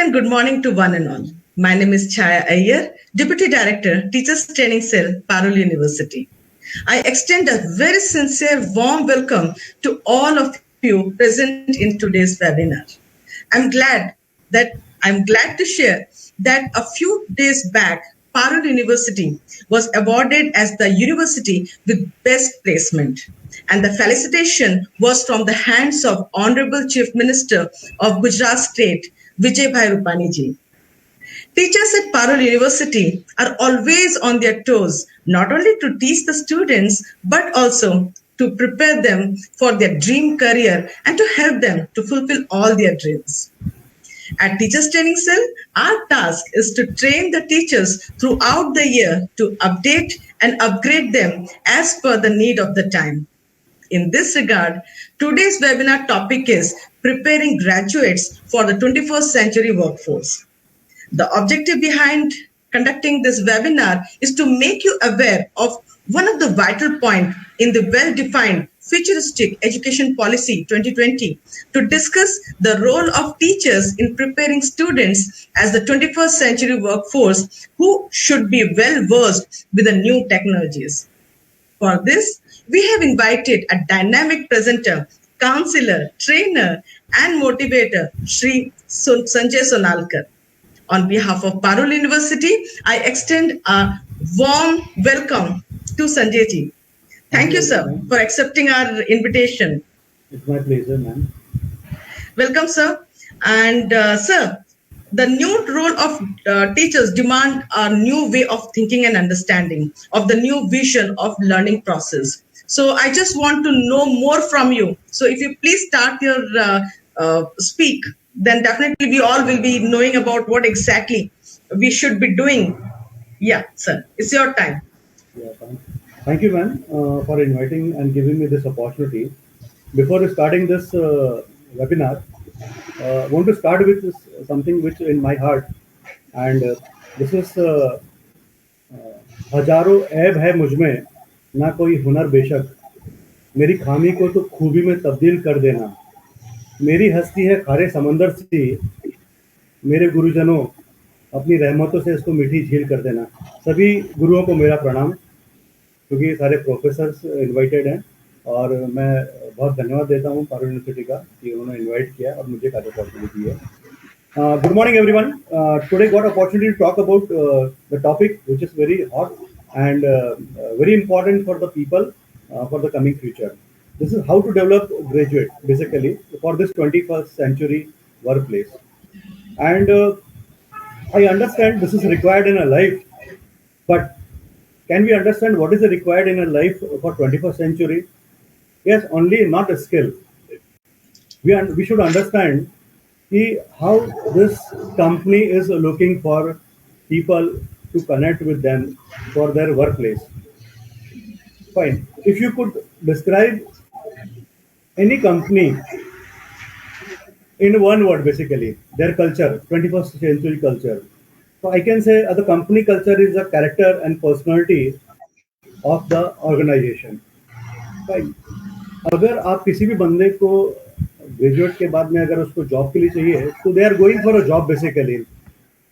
and good morning to one and all. My name is Chaya Iyer, Deputy Director, Teachers Training Cell, Parul University. I extend a very sincere, warm welcome to all of you present in today's webinar. I'm glad to share that a few days back, Parul University was awarded as the university with best placement. And the felicitation was from the hands of Honorable Chief Minister of Gujarat State, Vijay Bhai Rupani ji. Teachers at Parul University are always on their toes, not only to teach the students, but also to prepare them for their dream career and to help them to fulfill all their dreams. At Teachers Training Cell, our task is to train the teachers throughout the year to update and upgrade them as per the need of the time. In this regard, today's webinar topic is preparing graduates for the 21st century workforce. The objective behind conducting this webinar is to make you aware of one of the vital points in the well-defined futuristic education policy 2020 to discuss the role of teachers in preparing students as the 21st century workforce who should be well versed with the new technologies. For this, we have invited a dynamic presenter, counselor, trainer, and motivator, Sri Sanjay Sonalkar. On behalf of Parul University, I extend a warm welcome to Sanjay ji. Thank you, sir, for accepting our invitation. It's my pleasure, ma'am. Welcome, sir. And sir, the new role of teachers demand a new way of thinking and understanding of the new vision of learning process. So I just want to know more from you. So if you please start your speak, then definitely we all will be knowing about what exactly we should be doing. Yeah, sir, it's your time. Yeah, thank you, ma'am, for inviting and giving me this opportunity. Before starting this webinar, I want to start with something which in my heart, and this is हजारों ऐब है मुझमें ना कोई हुनर बेशक मेरी खामी को तो खूबी में तब्दील कर देना मेरी हस्ती है खारे समंदर सी मेरे गुरुजनों अपनी रहमतों से इसको मीठी झील कर देना। सभी गुरुओं को मेरा प्रणाम, क्योंकि सारे प्रोफेसर्स इनवाइटेड हैं और मैं बहुत धन्यवाद देता हूं पारुल यूनिवर्सिटी का कि उन्होंने इनवाइट किया और मुझे कार्य अपॉर्चुनिटी दी है। Good morning everyone. Today got opportunity to talk about the topic which is very hot and very important for the people for the coming future. This is how to develop graduate basically for this 21st century workplace. And I understand this is required in a life, but can we understand what is required in a life for 21st century? Yes, only not a skill. We should understand how this company is looking for people to connect with them for their workplace. Fine. If you could describe any company in one word, basically, their culture, 21st century culture. So I can say the company culture is the character and personality of the organization. Fine. अगर आप किसी भी बंदे को graduate के बाद में अगर उसको जॉब के लिए चाहिए तो they are going for a job basically,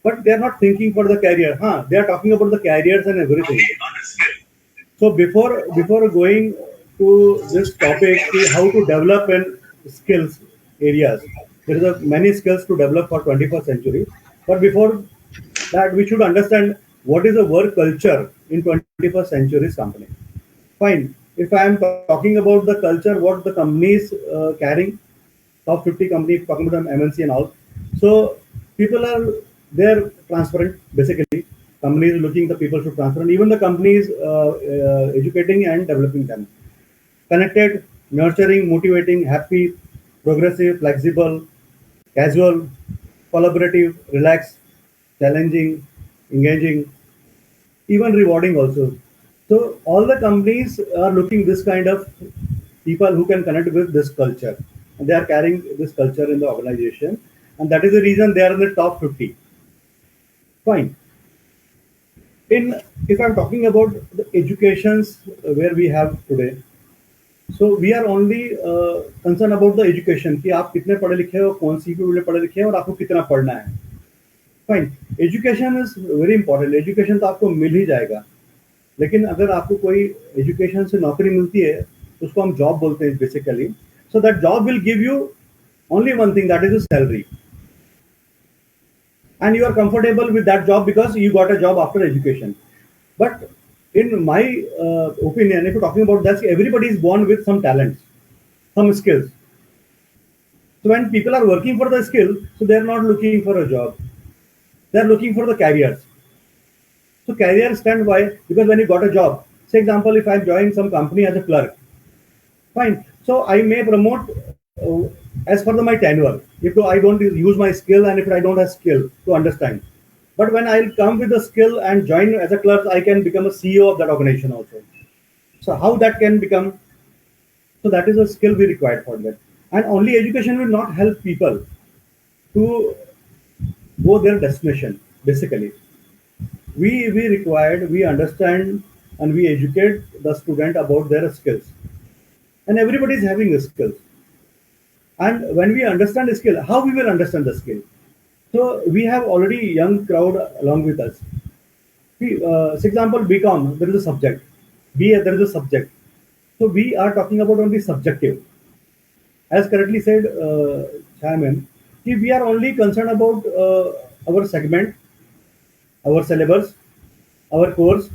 but they are not thinking for the career. They are talking about the careers and everything. So before going to this topic, how to develop in skills areas, there is many skills to develop for 21st century. But before that, we should understand what is the work culture in 21st century's company. Fine. If I am talking about the culture, what the companies carrying, top 50 companies, talking about MNC and all. So people are they're transparent basically. Companies looking the people should transparent. Even the companies educating and developing them. Connected, nurturing, motivating, happy, progressive, flexible, casual, collaborative, relaxed, challenging, engaging, even rewarding also. So all the companies are looking this kind of people who can connect with this culture. And they are carrying this culture in the organization. And that is the reason they are in the top 50. Fine. If I'm talking about the educations where we have today, so we are only concerned about the education कि आप कितने पढ़े लिखे हो, कौन सी field में पढ़े लिखे हैं और आपको कितना पढ़ना है. Fine, education is very important, education तो आपको मिल ही जाएगा, लेकिन अगर आपको कोई एजुकेशन से नौकरी मिलती है तो उसको हम जॉब बोलते हैं basically. So that job will give you only one thing, that is a salary, and you are comfortable with that job because you got a job after education. But in my opinion, if you're talking about that, everybody is born with some talents, some skills. So when people are working for the skill, so they're not looking for a job, they're looking for the careers. So careers stand by, because when you got a job, say example, if I'm joining some company as a clerk, fine, so I may promote as per my tenure. If I don't use my skill and if I don't have skill to understand. But when I'll come with the skill and join as a clerk, I can become a CEO of that organization also. So how that can become? So that is a skill we require for that. And only education will not help people to go their destination. Basically, we required, we understand and we educate the student about their skills. And everybody is having the skills. And when we understand the skill, how we will understand the skill? So we have already young crowd along with us. For example, BCom, there is a subject. BA, there is a subject. So we are talking about only subjective. As correctly said, Chairman, we are only concerned about our segment, our syllabus, our course,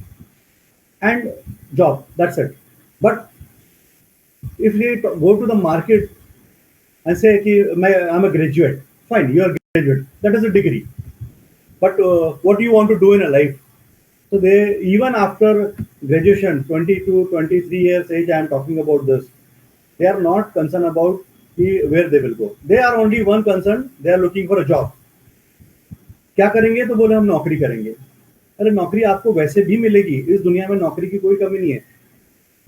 and job. That's it. But if we go to the market and say, I'm a graduate, fine, you are a graduate. That is a degree. But what do you want to do in a life? So they, even after graduation, 22, 23 years age, I am talking about this. They are not concerned about where they will go. They are only one concern. They are looking for a job. क्या करेंगे तो बोले हम नौकरी करेंगे. अरे नौकरी आपको वैसे भी मिलेगी, इस दुनिया में नौकरी की कोई कमी नहीं है,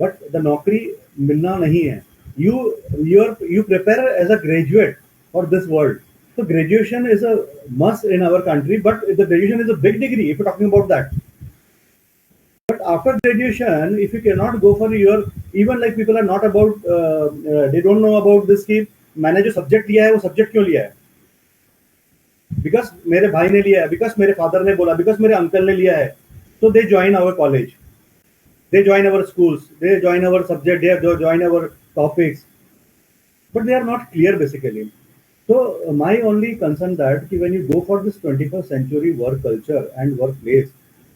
बट द नौकरी मिलना नहीं है. You prepare as a graduate for this world. So graduation is a must in our country, but the graduation is a big degree if you're talking about that. But after graduation, if you cannot go for your, even like people are not about, they don't know about this कि मैंने जो subject लिया है वो subject क्यों लिया है. Because मेरे भाई ने लिया है, बिकॉज मेरे फादर ने बोला, बिकॉज मेरे अंकल ने लिया है. So they join our college, they join our schools, they join our subject, they join our topics, but they are not clear basically. So my only concern that when you go for this 21st century work culture and workplace,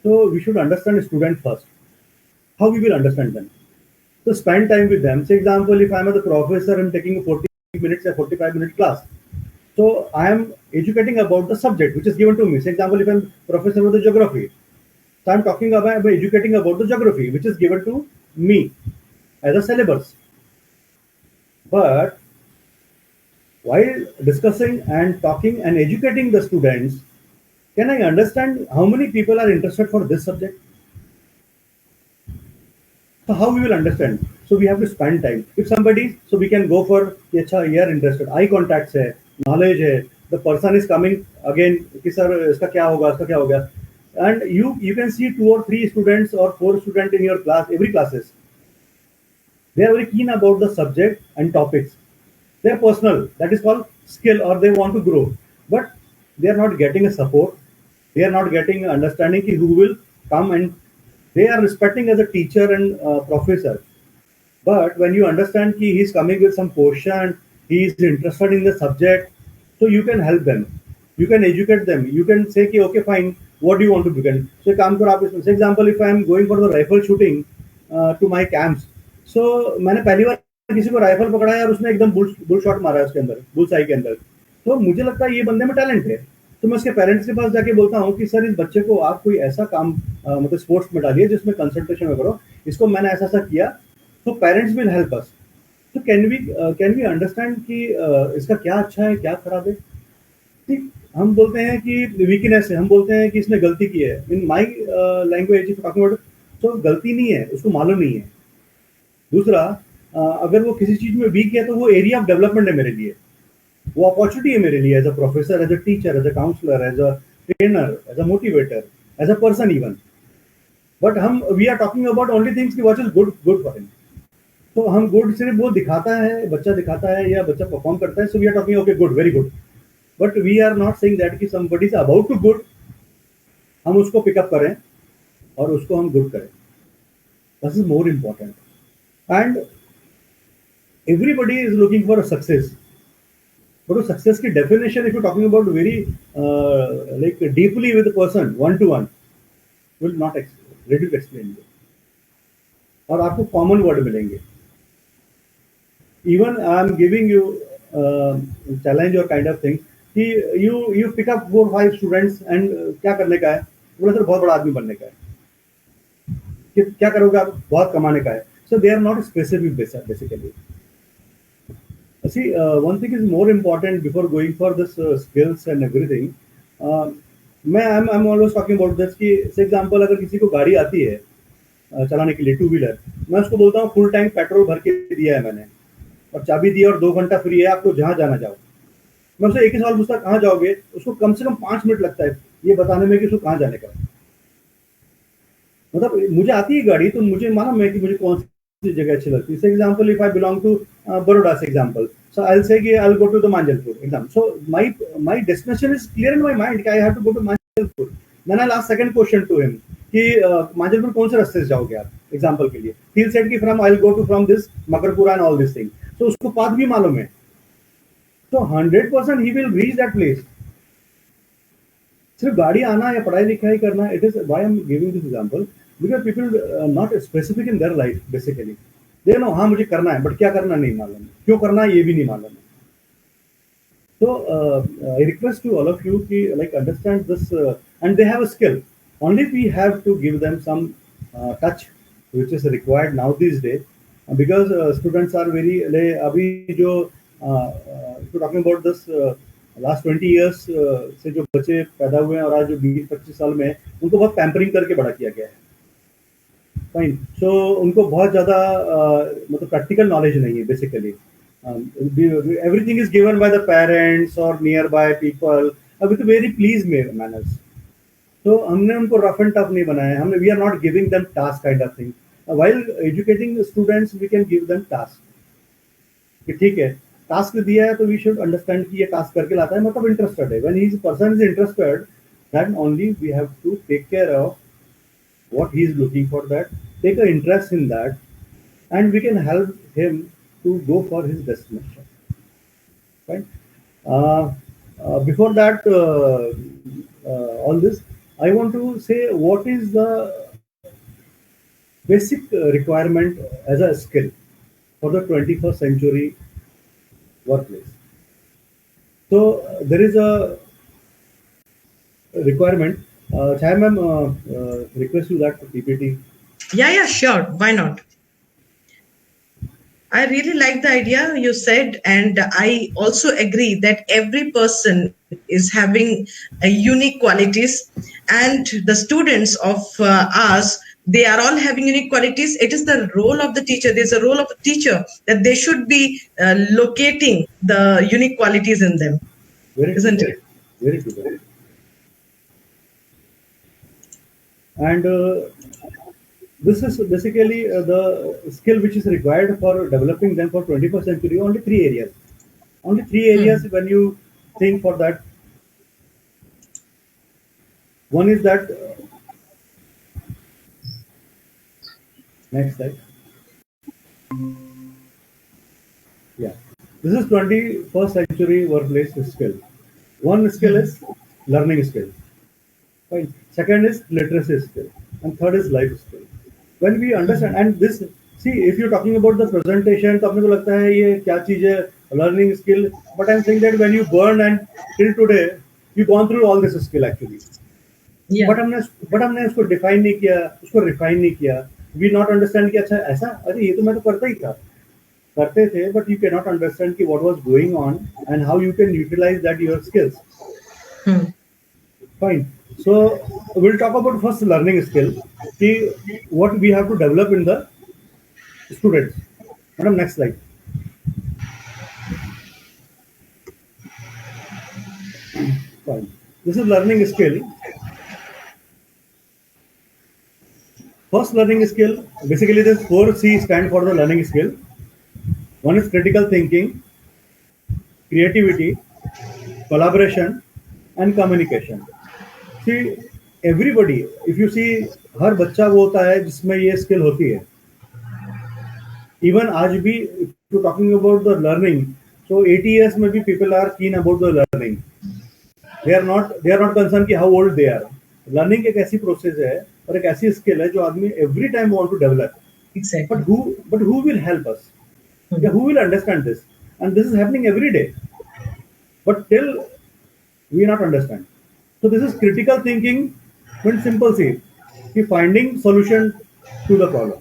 so we should understand student first. How we will understand them? So spend time with them. Say example, if I am the professor, I'm taking a 40 minutes or 45-minute class. So I am educating about the subject which is given to me. Say example, if I'm professor of the geography, so I'm talking about educating about the geography which is given to me as a syllabus. But while discussing and talking and educating the students, can I understand how many people are interested for this subject? So how we will understand? So we have to spend time. If somebody, so we can go for, अच्छा, you are interested, eye contacts है, knowledge है, the person is coming again, कि sir इसका क्या होगा, इसका क्या होगा, and you can see 2 or 3 students or 4 students in your class, every classes. They are very keen about the subject and topics. They are personal, that is called skill, or they want to grow, but they are not getting a support. They are not getting understanding ki who will come, and they are respecting as a teacher and professor. But when you understand कि he is coming with some question, he is interested in the subject, so you can help them, you can educate them, you can say कि okay fine, what do you want to begin? So काम करो आप इसमें. For example, if I am going for the rifle shooting to my camps, so मैंने पहली बार किसी को rifle पकड़ा है और उसने एकदम बुल शॉट मारा है उसके अंदर, बुल साई के अंदर, तो मुझे लगता है ये बंदे में टैलेंट है. तो मैं उसके पेरेंट्स के पास जाके बोलता हूँ कि सर इस बच्चे को आप कोई ऐसा काम मतलब स्पोर्ट्स में डालिए जिसमें कंसंट्रेशन में करो, इसको मैंने ऐसा ऐसा किया, तो पेरेंट्स विल हेल्प अस. तो कैन वी अंडरस्टैंड कि इसका क्या अच्छा है क्या खराब है. ठीक, हम बोलते हैं कि वीकनेस है, हम बोलते हैं कि इसने गलती की है. इन माई लैंग्वेज तो गलती नहीं है, उसको मालूम नहीं है. दूसरा, अगर वो किसी चीज में वीक है तो वो एरिया ऑफ डेवलपमेंट है मेरे लिए, वो अपॉर्चुनिटी है मेरे लिए, as a professor, as a teacher, as a counsellor, as a trainer, as a motivator, as a person even. But हम we are talking about only things कि what is good for him. तो हम good सिर्फ वो दिखाता है, बच्चा दिखाता है या बच्चा परफॉर्म करता है, so we are talking okay good, very good. But we are not saying that कि somebody is about to good, हम उसको पिकअप करें और उसको हम गुड करें. This is more important. And everybody is looking for a success, but success की definition, if you're talking about very like deeply with a person one to one, will not ready to explain you. और आपको common word मिलेंगे. Even I am giving you challenge or kind of thing कि you pick up 4-5 students and क्या करने का है? बोला sir बहुत बड़ा आदमी बनने का है. कि क्या करोगे आप? बहुत कमाने का है. So they are not specific basically. See, one thing is more important before going for this skills and everything. I'm always talking about this कि for example अगर किसी को गाड़ी आती है चलाने के लिए टू व्हीलर, मैं उसको बोलता हूँ फुल टैंक पेट्रोल भर के दिया है मैंने और चाबी दी और 2 घंटा फ्री है, आपको जहाँ जाना जाओ. मैं उससे एक ही सवाल पूछता कहाँ जाओगे, उसको कम से कम 5 मिनट लगता है ये बताने में कि उसको कहाँ जाने का. मतलब मुझे आती है गाड़ी तो मुझे मालूम है कि मुझे कौन सी जगह अच्छी लगती है. For example if I belong to Baroda से example, so I'll say I'll go to the Manjalpur exam. So my destination is clear in my mind कि I have to go to Manjalpur. Then I'll ask second question to him कि Manjalpur कौन से रास्ते से जाओगे आप example के लिए. He'll say कि from I'll go to from this Makarpura and all these things. So उसको पाथ भी मालूम है. So 100% he will reach that place. सिर्फ गाड़ी आना या पढ़ाई लिखाई करना, it is why I'm giving this example because people not specific in their life basically. They know हाँ मुझे करना है बट क्या करना नहीं मालूम है, क्यों करना है ये भी नहीं मालूम है. So I request to all of you कि like understand this and they have a skill. Only we have to give them some touch which is required now these days because students are very अभी जो talking about this last 20 years से जो बच्चे पैदा हुए हैं और आज जो 20-25 साल में हैं, उनको बहुत पैम्परिंग करके बड़ा किया गया है. फाइन. सो उनको बहुत ज़्यादा मतलब प्रैक्टिकल नॉलेज नहीं है basically. Everything is given by the parents और near by people with very please manners. तो हमने उनको रफ एंड टफ नहीं बनाया. हमने we are not giving them task kind of thing. While educating students we can give them task कि ठीक है टास्क दिया है तो वी शुड अंडरस्टैंड कि ये टास्क करके लाता है मतलब इंटरेस्टेड है. When he person is interested then only we have to take care of what he is looking for, that take an interest in that and we can help him to go for his destination. Right. Before that all this I want to say what is the basic requirement as a skill for the 21st century workplace. So there is a requirement. Chaya ma'am, request you that for PPT. Yeah, sure. Why not? I really like the idea you said, and I also agree that every person is having unique qualities, and the students of ours, they are all having unique qualities. It is the role of the teacher. There's a role of the teacher that they should be locating the unique qualities in them. Isn't it? Very good. And this is basically the skill which is required for developing them for 21st century. Only three areas. When you think for that. One is that next slide. Yeah, this is 21st century workplace skill. One skill is learning skill. Fine. Second is literacy skill, and third is life skill. When we understand, and this, see, if you're talking about the presentation, तो अपने को लगता है ये क्या चीज है learning skill. But I'm saying that when you burn and till today, you've gone through all this skill actually. Yeah. But हमने उसको define नहीं किया, उसको refine नहीं किया. We not understand कि अच्छा ऐसा, अरे ये तो मैं तो करता ही था, करते थे, but you cannot understand कि what was going on and how you can utilize that your skills. Fine. So we'll talk about first learning skill. See what we have to develop in the students. Madam, next slide. Fine. This is learning skill. First learning skill, basically this 4C stand for the learning skill. One is critical thinking, creativity, collaboration, and communication. See, everybody, if you see, हर बच्चा वो होता है जिसमें ये skill होती है. Even आज भी, if you're talking about the learning, so 80 years में भी people are keen about the learning. They are not concerned कि how old they are. Learning एक ऐसी process है और एक ऐसी skill है जो आदमी every time want to develop. Exactly. But who will help us? Yeah, who will understand this? And this is happening every day. But still, we not understand. So this is critical thinking. When simple see, कि finding solution to the problem.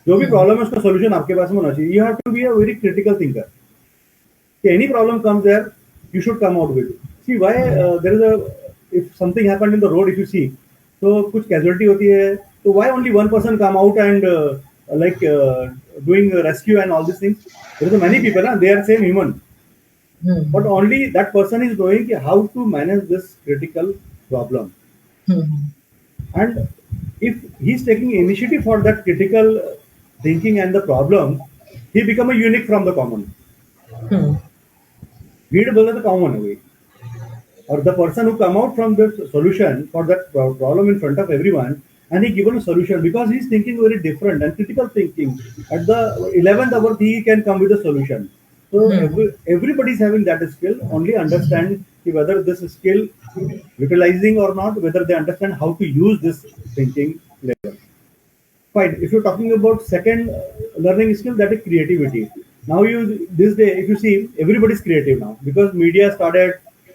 जो भी problem है उसका solution आपके पास में होना चाहिए. You have to be a very critical thinker. कि any problem comes there, you should come out with it. See why there is a, if something happened in the road, if you see, तो कुछ casualty होती है, तो why only one person come out and doing rescue and all these things? There are many people, they are same human. But only that person is knowing how to manage this critical problem. And if he's taking initiative for that critical thinking and the problem, he become a unique from the common. भीड़ बोले तो common है वही. Or the person who come out from the solution for that problem in front of everyone, and he given a solution because he's thinking very different and critical thinking. At the 11th hour, he can come with a solution. So everybody is having that skill. Only understand whether this skill utilizing or not, whether they understand how to use this thinking level. Fine. If you're talking about second learning skill, that is creativity. Now this day, if you see, everybody is creative now because media started.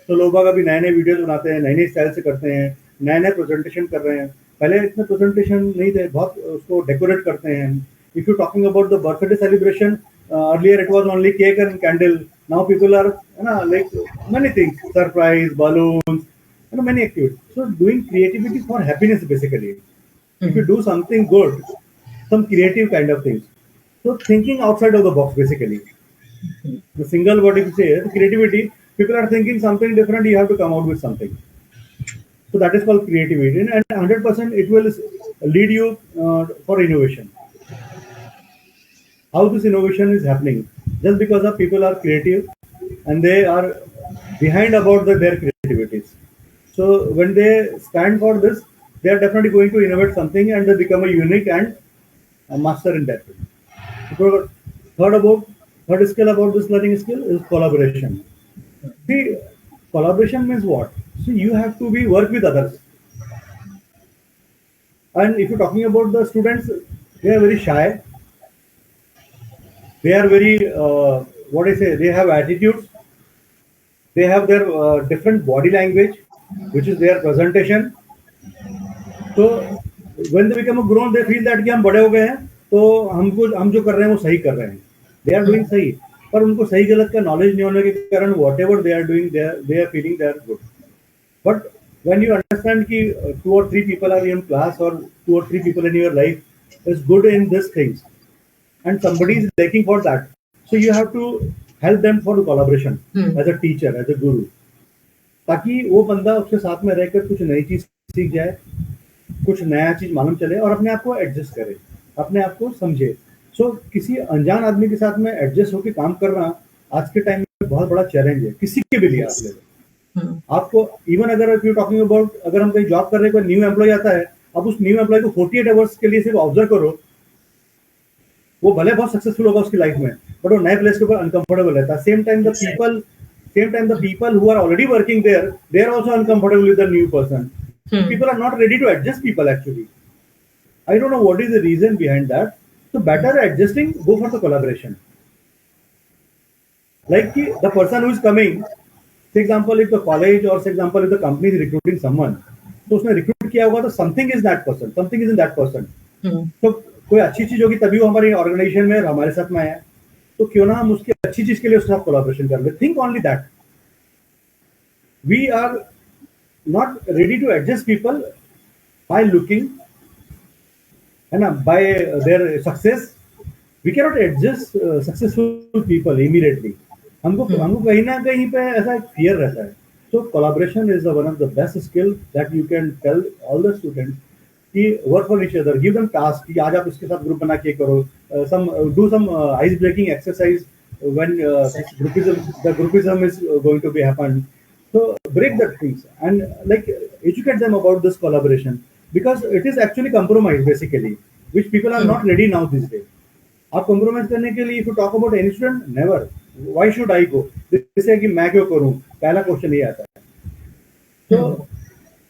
तो लोग अभी नए नए videos बनाते हैं, नए नए style से करते हैं, नए नए प्रेजेंटेशन कर रहे हैं. पहले इतने प्रेजेंटेशन नहीं थे, बहुत उसको डेकोरेट करते हैं. If you talking about the birthday celebration, earlier it was only cake and candle. Now people are like many things, surprise, balloons, many activities. So doing creativity for happiness basically. If you do something good, some creative kind of things. So thinking outside of the box basically. The single word if you say creativity, people are thinking something different, you have to come out with something. So that is called creativity, and 100% it will lead you for innovation. How this innovation is happening? Just because of people are creative and they are behind about their creativities. So when they stand for this, they are definitely going to innovate something and they become a unique and a master in that field. So third skill about this learning skill is collaboration. See, collaboration means what? So you have to work with others. And if you're talking about the students, they are very shy. They are very, they have attitudes. They have their different body language, which is their presentation. So when they become a grown, they feel that कि हम बड़े हो गए हैं, तो हम जो कर रहे हैं वो सही कर रहे हैं. They are doing सही, पर उनको सही गलत का नॉलेज नहीं होने के कारण whatever they are doing, they are feeling they are good. But when you understand कि 2 or 3 people are in class or 2 or 3 people in your life is good in these things, and somebody is lacking for that, so you have to help them for the collaboration as a teacher, as a guru, ताकि वो बंदा उसके साथ में रहकर कुछ नई चीज सीख जाए, कुछ नया चीज मालूम चले और अपने आप को एडजस्ट करे, अपने आप को समझे. सो किसी अनजान आदमी के साथ में एडजस्ट होकर काम करना आज के टाइम में बहुत बड़ा चैलेंज है किसी के भी लिए. आप ले आपको इवन अगर यू टॉकिंग अबाउट, अगर हम कहीं जॉब कर रहे हैं, कोई न्यू एम्प्लॉय आता है, अब उस न्यू एम्प्लॉय को 48 आवर्स के लिए सिर्फ ऑब्जर्व करो, वो भले बहुत सक्सेसफुल होगा उसकी लाइफ में, बट वो नए प्लेस के ऊपर अनकंफर्टेबल रहता है. Same time the people who are already working there, they are also uncomfortable with the new person. People are not ready to adjust people actually. I don't know what is the reason behind that. So better adjusting, go for the collaboration. Like the person who is coming, for example, if the college or for example if the company is recruiting someone, तो उसने recruit किया होगा तो something is that person, something is in that person. तो कोई अच्छी चीज होगी तभी वो हमारी ऑर्गेनाइजेशन में हमारे साथ में आया, तो क्यों ना हम उसकी अच्छी चीज के लिए उसके साथ कोलैबोरेशन कर ले. Think only that. We are not ready to adjust people by looking and by their success. We cannot adjust successful people immediately. हमको कहीं ना कहीं पे ऐसा fear रहता है. So collaboration is one of the best skill that you can tell all the students कि work for each other, give them task कि आज आप इसके साथ ग्रुप बना के करो, do some ice breaking exercise when the groupism is going to be happen. So break that things and like educate them about this collaboration because it is actually compromise basically, which people are not ready now these days. आप compromise करने के लिए if you talk about any student, never. Why should I go? जैसे कि मैं क्यों करूँ? पहला क्वेश्चन ये आता है. तो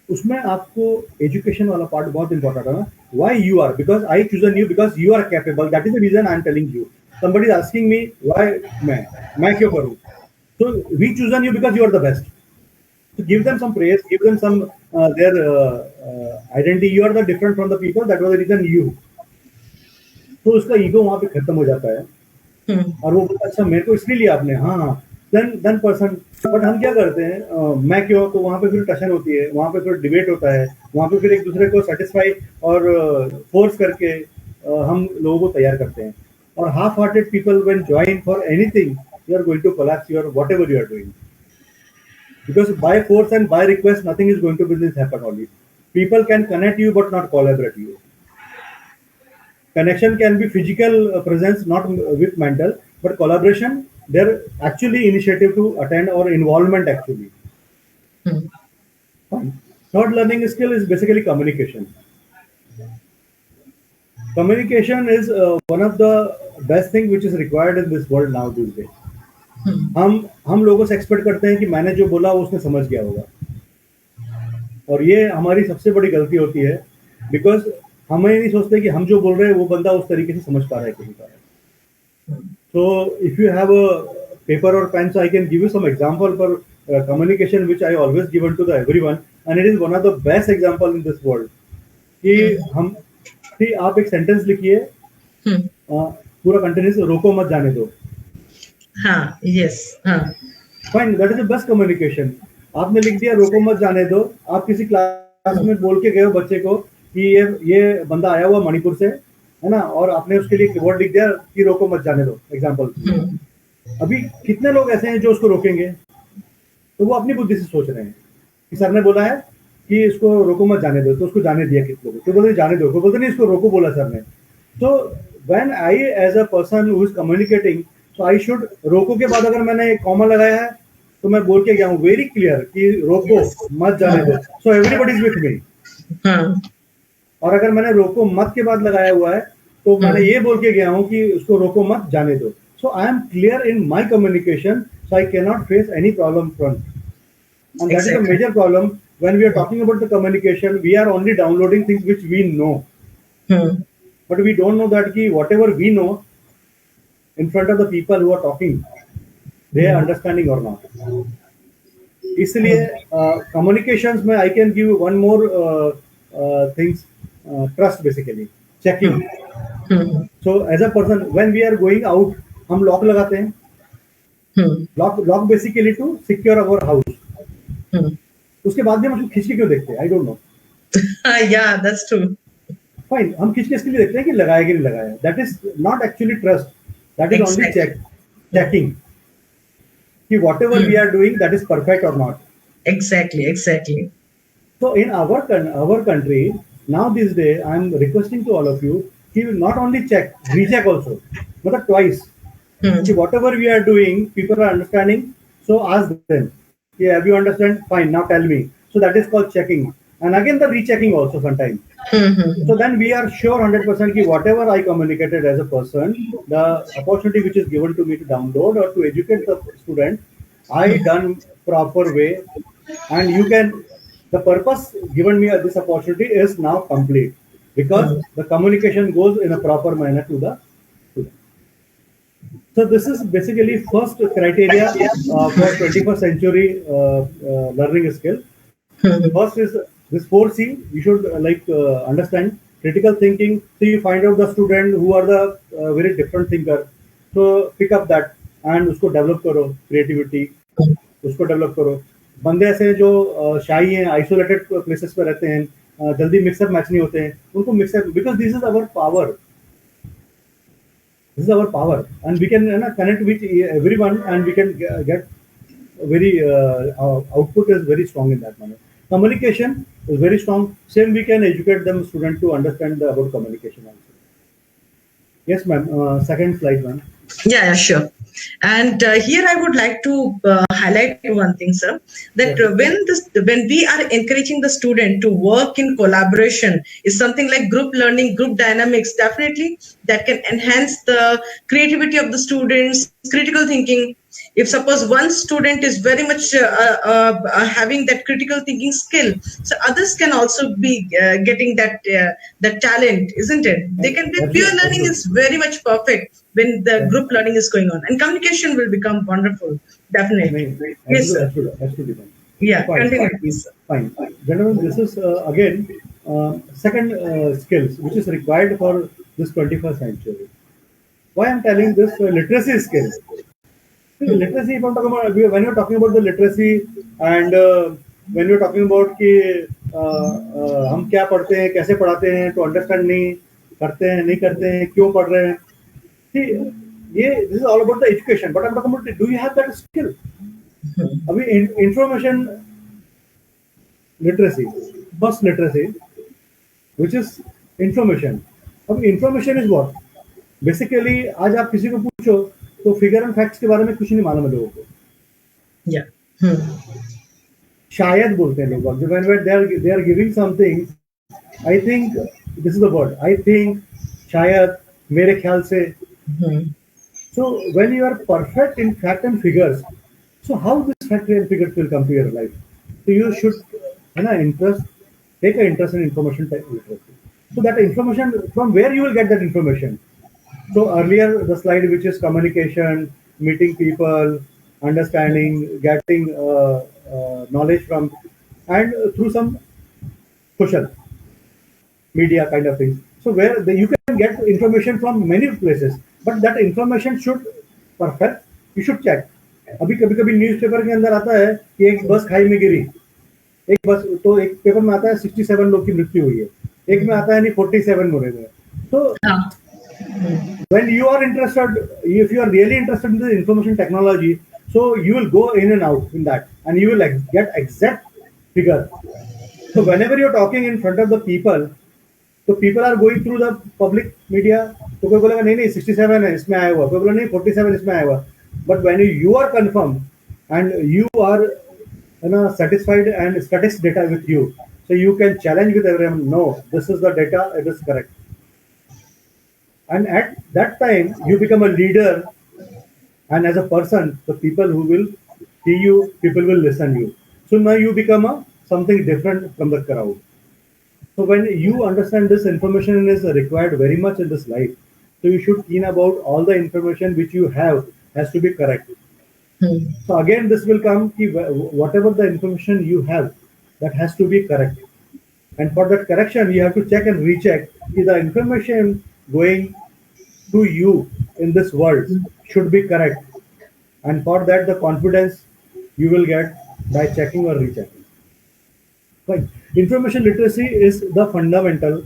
उसमें आपको एजुकेशन वाला पार्ट बहुत इंपॉर्टेंट है ना. Why you are? Because I chosen you because you are capable. That is the reason I am telling you. Somebody is asking me why मैं क्यों करूँ? So we chosen you because you are the best. So give them some praise, give them some their identity. You are the different from the people. That was the reason you. तो उसका ego वहाँ पे खत्म हो जाता है और वो बोलता अच्छा मेरे को इसलिए लिया आपने. हाँ देन पर्सन. बट हम क्या करते हैं मैं क्यों, तो वहाँ पे फिर टशन होती है, वहाँ पे फिर डिबेट होता है, वहाँ पे फिर एक दूसरे को सेटिस्फाई और फोर्स करके हम लोगों को तैयार करते हैं. और half hearted people when join for anything you are going to collapse your whatever you are doing. Because by force and by request, nothing is going to be this happen only. People can connect you but not collaborate you. Connection can be physical presence, not with mental, but collaboration, they're actually initiative to attend or involvement actually. Fine. Third learning skill is basically communication. Communication is one of the best thing which is required in this world now these days. हम लोगों से expect करते हैं कि मैंने जो बोला वो उसने समझ गया होगा और ये हमारी सबसे बड़ी गलती होती है बिकॉज हम ये नहीं सोचते कि हम जो बोल रहे हैं वो बंदा उस तरीके से समझ पा रहा है कि नहीं पा रहा है. So if you have a paper और pen, so I can give you some example for communication which I always given to the everyone and it is one of the best example in this world. कि आप एक sentence लिखिए पूरा continuous, रोको मत जाने दो. हाँ, यस, हाँ. Fine, that is the best communication. आपने लिख दिया रोको मत जाने दो. आप किसी क्लास में बोल के गए हो बच्चे को कि ये बंदा आया हुआ मणिपुर से है ना, और आपने उसके लिए कीवर्ड लिख दिया कि रोको मत जाने दो एग्जांपल. अभी कितने लोग ऐसे हैं जो उसको रोकेंगे? तो वो अपनी बुद्धि से सोच रहे हैं कि सर ने बोला है कि इसको रोको मत जाने दो, तो उसको जाने दिया. कितने लोग तो बोलते जाने दो, बोलते नहीं इसको रोको बोला सर ने. तो when I as a person who is communicating, so I should, रोको के बाद अगर मैंने एक कॉमा लगाया है तो मैं बोल के गया हूँ वेरी क्लियर कि रोको मत जाने दो, so everybody is with me. और अगर मैंने रोको मत के बाद लगाया हुआ है तो मैंने ये बोल के गया हूँ कि उसको रोको मत जाने दो. So I am clear in my communication, so I can not face any problem front. And that is a major problem when we are talking about the communication. We are only downloading things which we know, but we don't know that ki whatever we know in front of the people who are talking, they are understanding or not. इसलिए communications में I can give you one more things, trust basically, checking. So as a person, when we are going out, हम lock लगाते हैं. Lock basically to secure our house. उसके बाद भी हम उसको खींच के क्यों देखते हैं? आई don't no. Yeah, that's true. Fine, हम खींच के इसके लिए देखते हैं कि लगाया कि नहीं लगाया. That is not actually trust, that is only checking कि whatever we are doing that is perfect और not. Exactly. So in our country now this day I am requesting to all of you कि not only check, recheck also, मतलब twice. कि whatever we are doing, people are understanding, so ask them. Yeah, have you understand? Fine, now tell me. So that is called checking. And again the rechecking also sometimes. So then we are sure 100% कि whatever I communicated as a person, the opportunity which is given to me to download or to educate the student, I done proper way, and you can, the purpose given me this opportunity is now complete because the communication goes in a proper manner to the student. So this is basically first criteria for 21st century learning skill. First is this 4C. You should understand critical thinking. So you find out the student who are the very different thinker. So pick up that and उसको develop करो, creativity उसको develop करो. बंदे ऐसे जो शाई हैं, isolated places पे रहते हैं, जल्दी मिक्सअप मैच नहीं होते हैं, उनको mix up, because this is our power. This is our power, and we can connect with everyone, and we can get very output is very strong in that manner. Communication is very strong. Same we can educate them student to understand about communication also. Yes, ma'am. Second slide, ma'am. Yeah, sure. And here I would like to highlight one thing, sir, that Yes. when we are encouraging the student to work in collaboration, is something like group learning, group dynamics, definitely that can enhance the creativity of the students, critical thinking. If suppose one student is very much having that critical thinking skill, so others can also be getting that talent, isn't it? They can be peer Absolutely. learning is Absolutely. very much perfect when the Yes. group learning is going on, and communication will become wonderful, definitely. Names. Yes, Absolutely. sir. Absolutely. Absolutely. Fine. Yeah, Fine. continue, please, sir. Fine. Gentlemen, this is again second skills which is required for this 21st century. Why I'm telling this literacy skill? See, literacy, if I'm talking about, when you're talking about the literacy and when you're talking about कि हम क्या पढ़ते हैं, कैसे पढ़ाते हैं, तो understand नहीं करते हैं, नहीं करते हैं, क्यों पढ़ रहे हैं? See, ये this is all about the education. But I'm talking about, do you have that skill? अभी information literacy, first literacy, which is information. अब information is what? Basically, आज आप किसी को पूछो तो फिगर एंड फैक्ट्स के बारे में कुछ नहीं मालूम है लोगों को. Yeah. Hmm. शायद बोलते हैं लोग जो when they are giving something, I think this is the word. I think शायद मेरे ख्याल से. Hmm. So when you are perfect in fact and figures, so how this fact and figures will come to your life? So you should, take an interest in information literacy. So that information, from where you will get that information? So earlier the slide which is communication, meeting people, understanding, getting knowledge from, and through some social media kind of things. So where you can get information from many places, but that information should perfect. You should check. अभी कभी कभी newspaper के अंदर आता है कि एक बस खाई में गिरी, एक बस तो एक पेपर में आता है 67 लोग की मृत्यु हुई है, एक में आता है नहीं 47 मरे हुए. So when you are interested, if you are really interested in the information technology, so you will go in and out in that, and you will get exact figure. So whenever you're talking in front of the people, तो people are going through the public media, तो कोई बोलेगा नहीं नहीं 67 है इसमें आया हुआ, कोई बोला नहीं 47 इसमें आया हुआ. But when you are confirm and you are satisfied and statistics data with you, so you can challenge with everyone, no, this is the data, it is correct. And at that time you become a leader, and as a person the people who will see you, people will listen you. So now you become a something different from the crowd. So when you understand this information is required very much in this life, so you should keen about all the information which you have has to be correct. So again, this will come ki whatever the information you have, that has to be correct. And for that correction, you have to check and recheck ki the information going to you in this world should be correct. And for that, the confidence you will get by checking or rechecking. Right. Information literacy is the fundamental